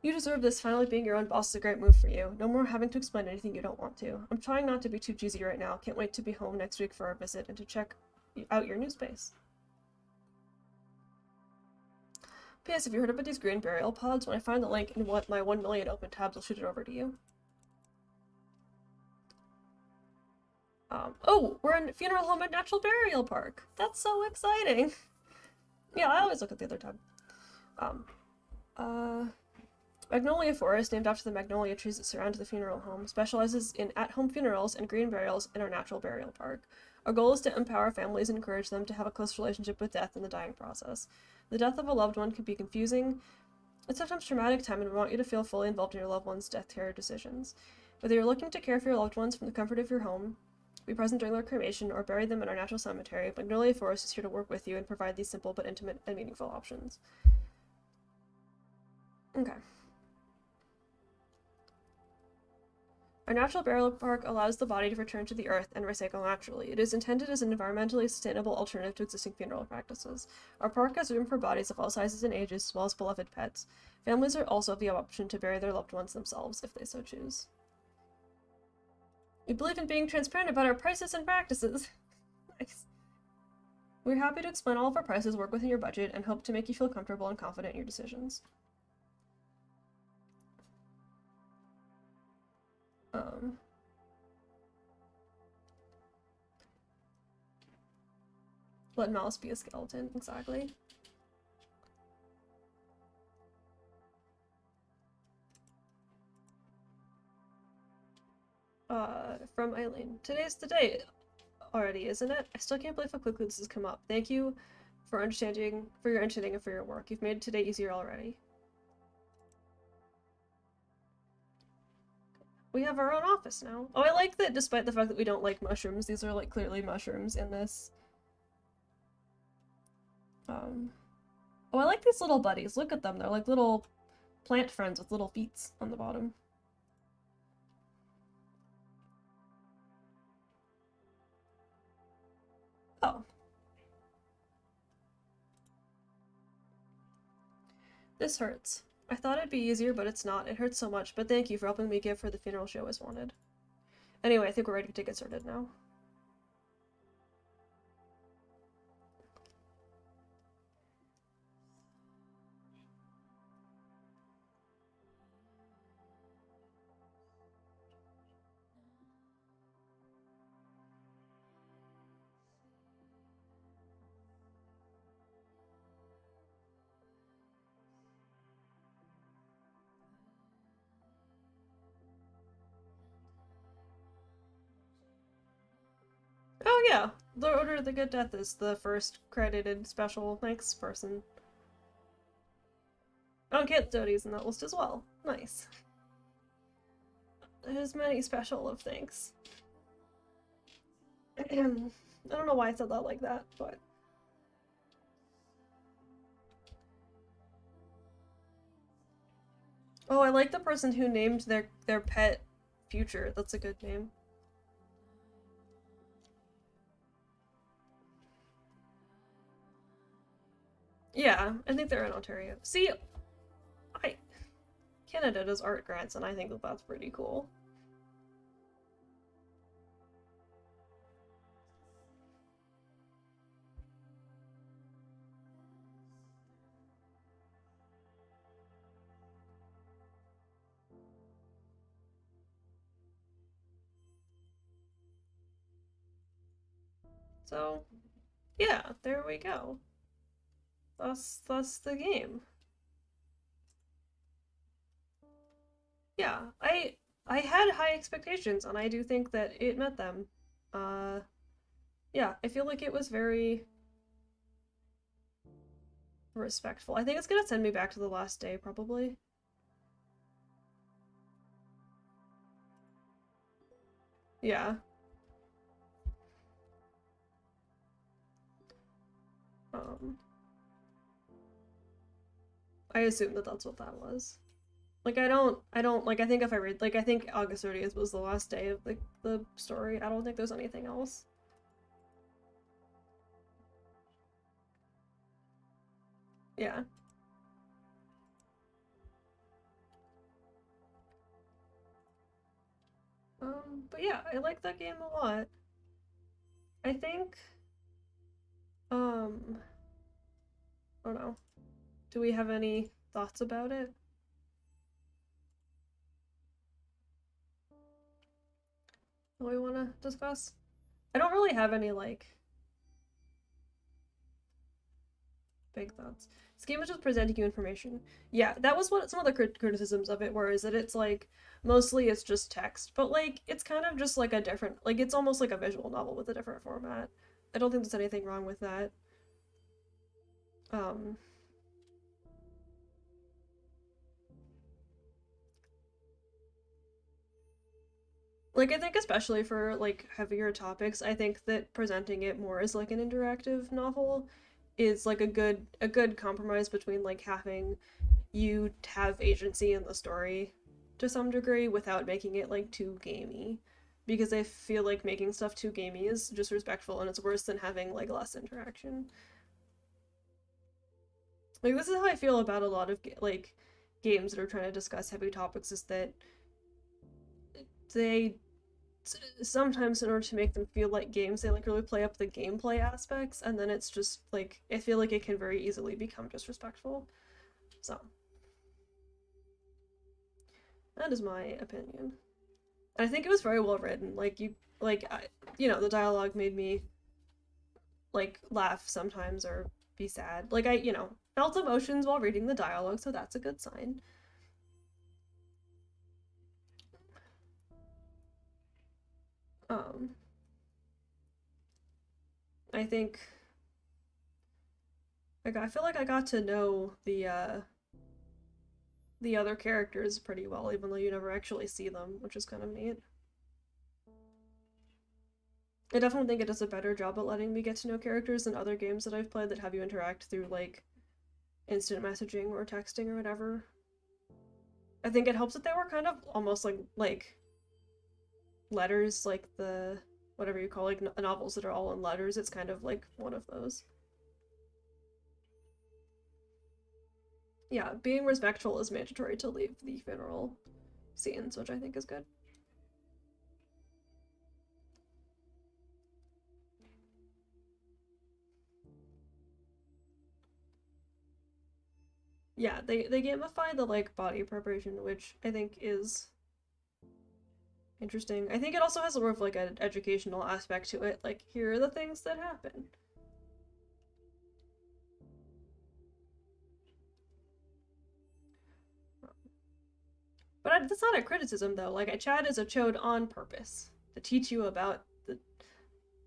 Speaker 1: You deserve this. Finally being your own boss is a great move for you. No more having to explain anything you don't want to. I'm trying not to be too cheesy right now. Can't wait to be home next week for our visit and to check out your new space. P.S. Have you heard about these green burial pods? When I find the link in my 1 million open tabs, I'll shoot it over to you. Oh, we're in Funeral Home at Natural Burial Park. That's so exciting. Yeah, I always look at the other tab. Magnolia Forest, named after the magnolia trees that surround the funeral home, specializes in at-home funerals and green burials in our natural burial park. Our goal is to empower families and encourage them to have a close relationship with death and the dying process. The death of a loved one can be confusing and sometimes traumatic time, and we want you to feel fully involved in your loved one's death care decisions. Whether you're looking to care for your loved ones from the comfort of your home, be present during their cremation, or bury them in our natural cemetery, Magnolia Forest is here to work with you and provide these simple but intimate and meaningful options. Okay. Our natural burial park allows the body to return to the earth and recycle naturally. It is intended as an environmentally sustainable alternative to existing funeral practices. Our park has room for bodies of all sizes and ages, as well as beloved pets. Families are also the option to bury their loved ones themselves, if they so choose. We believe in being transparent about our prices and practices. Nice. We're happy to explain all of our prices, work within your budget, and hope to make you feel comfortable and confident in your decisions. Let Mouse be a skeleton, exactly. From Eileen. Today's the day already, isn't it? I still can't believe how quickly this has come up. Thank you for your understanding and for your work. You've made today easier already. We have our own office now. Oh, I like that despite the fact that we don't like mushrooms, these are like clearly mushrooms in this. Oh, I like these little buddies. Look at them. They're like little plant friends with little feet on the bottom. Oh. This hurts. I thought it'd be easier, but it's not. It hurts so much, but thank you for helping me give her the funeral she always wanted. Anyway, I think we're ready to get started now. Oh yeah, the Order of the Good Death is the first credited special thanks person. Oh, Kit Doty's in that list as well. Nice. There's many special of thanks. I don't know why I said that like that, but... Oh, I like the person who named their pet Future. That's a good name. Yeah, I think they're in Ontario. See, Canada does art grants, and I think that that's pretty cool. So, yeah, there we go. That's the game. Yeah, I had high expectations, and I do think that it met them. Uh, yeah, I feel like it was very respectful. I think it's gonna send me back to the last day, probably. Yeah. Um, I assume that that's what that was. Like, I don't, like, I think if I read, like, I think August 30th was the last day of the story. I don't think there's anything else. Yeah. But yeah, I like that game a lot. I think, um, I don't know. Do we have any thoughts about it? That we want to discuss? I don't really have any, like, big thoughts. This game is just presenting you information. Yeah, that was what some of the criticisms of it were, is that it's, like, mostly it's just text, but, like, it's kind of just, like, a different, like, it's almost like a visual novel with a different format. I don't think there's anything wrong with that. Um, like, I think especially for, like, heavier topics, I think that presenting it more as, like, an interactive novel is, like, a good compromise between, like, having you have agency in the story to some degree without making it, like, too gamey. Because I feel like making stuff too gamey is disrespectful, and it's worse than having, like, less interaction. Like, this is how I feel about a lot of like games that are trying to discuss heavy topics, is that they sometimes, in order to make them feel like games, they, like, really play up the gameplay aspects, and then it's just, like, I feel like it can very easily become disrespectful. So that is my opinion. And I think it was very well written. Like, the dialogue made me, like, laugh sometimes or be sad. Like, I felt emotions while reading the dialogue, so that's a good sign. Um, I think I feel like I got to know the other characters pretty well, even though you never actually see them, which is kind of neat. I definitely think it does a better job at letting me get to know characters than other games that I've played that have you interact through, like, instant messaging or texting or whatever. I think it helps that they were kind of almost like letters, like the whatever you call, like, novels that are all in letters. It's kind of like one of those. Yeah, being respectful is mandatory to leave the funeral scenes, which I think is good. Yeah, they gamify the, like, body preparation, which I think is interesting. I think it also has more of, like, an educational aspect to it. Like, here are the things that happen. But that's not a criticism, though. Like, a Chad is a chode on purpose to teach you about the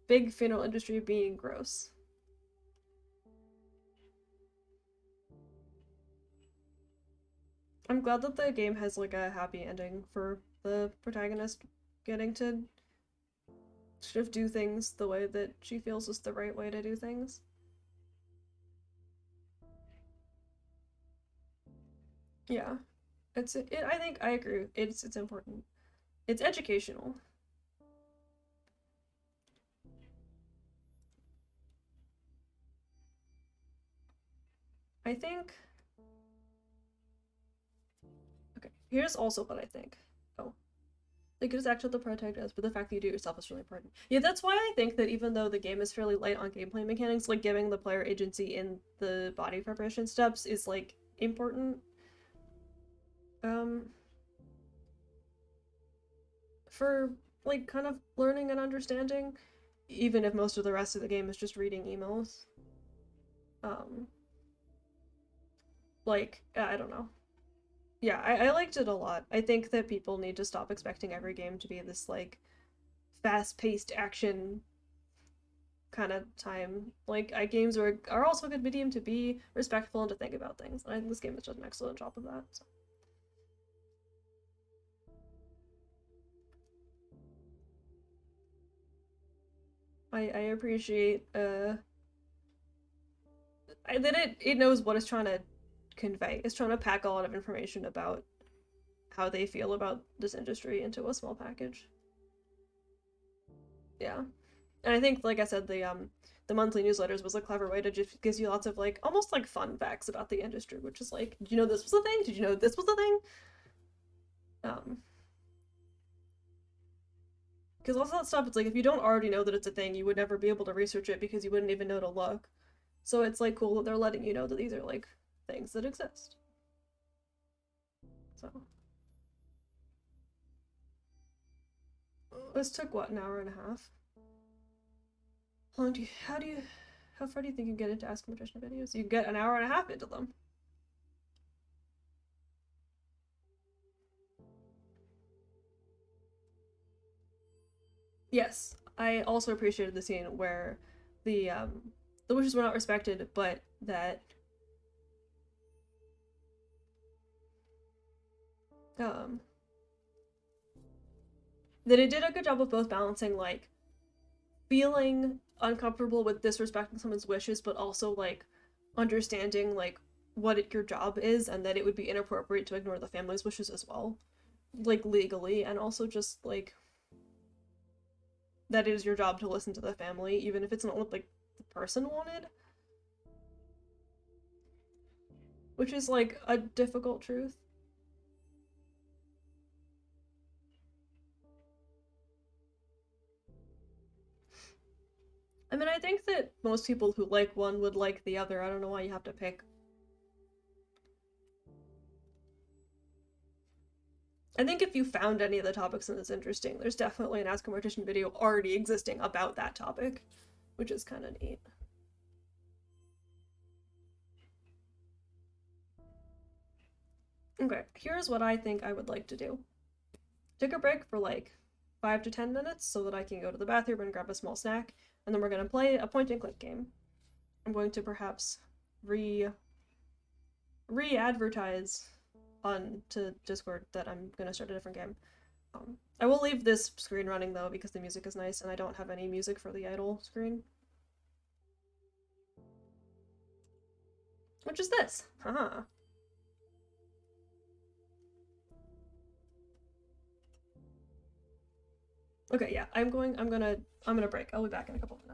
Speaker 1: big funeral industry being gross. I'm glad that the game has, like, a happy ending for the protagonist getting to sort of do things the way that she feels is the right way to do things. Yeah, I think I agree. It's important. It's educational. I think. Okay, here's also what I think. Oh, like, it is actually the protagonist, but the fact that you do it yourself is really important. Yeah, that's why I think that even though the game is fairly light on gameplay mechanics, like, giving the player agency in the body preparation steps is, like, important. Um, for, like, kind of learning and understanding. even if most of the rest of the game is just reading emails. Like, I don't know. Yeah, I liked it a lot. I think that people need to stop expecting every game to be this, like, fast-paced action kind of time. Like, games are also a good medium to be respectful and to think about things. And I think this game has done an excellent job of that. So. I appreciate that it knows what it's trying to convey. It's trying to pack a lot of information about how they feel about this industry into a small package. Yeah. And I think, like I said, the monthly newsletters was a clever way to just gives you lots of like almost like fun facts about the industry, which is like, did you know this was the thing? Did you know this was the thing? Because lots of that stuff, it's like if you don't already know that it's a thing, you would never be able to research it because you wouldn't even know to look. So it's like cool that they're letting you know that these are like things that exist. So this took what, an hour and a half? How far do you think you get into Ask a Mortician videos? You get an hour and a half into them. Yes, I also appreciated the scene where the wishes were not respected, but um that it did a good job of both balancing like feeling uncomfortable with disrespecting someone's wishes, but also like understanding like your job is and that it would be inappropriate to ignore the family's wishes as well, like legally, and also just like that it is your job to listen to the family, even if it's not what like the person wanted, which is like a difficult truth. I mean, I think that most people who like one would like the other. I don't know why you have to pick. I think if you found any of the topics in this interesting, there's definitely an Ask a Mortician video already existing about that topic, which is kind of neat. Okay, here's what I think I would like to do. Take a break for like 5 to 10 minutes so that I can go to the bathroom and grab a small snack, and then we're going to play a point and click game. I'm going to perhaps re-advertise on to Discord that I'm going to start a different game. I will leave this screen running though because the music is nice and I don't have any music for the idle screen. Which is this. Haha. Okay, yeah, I'm gonna break. I'll be back in a couple minutes.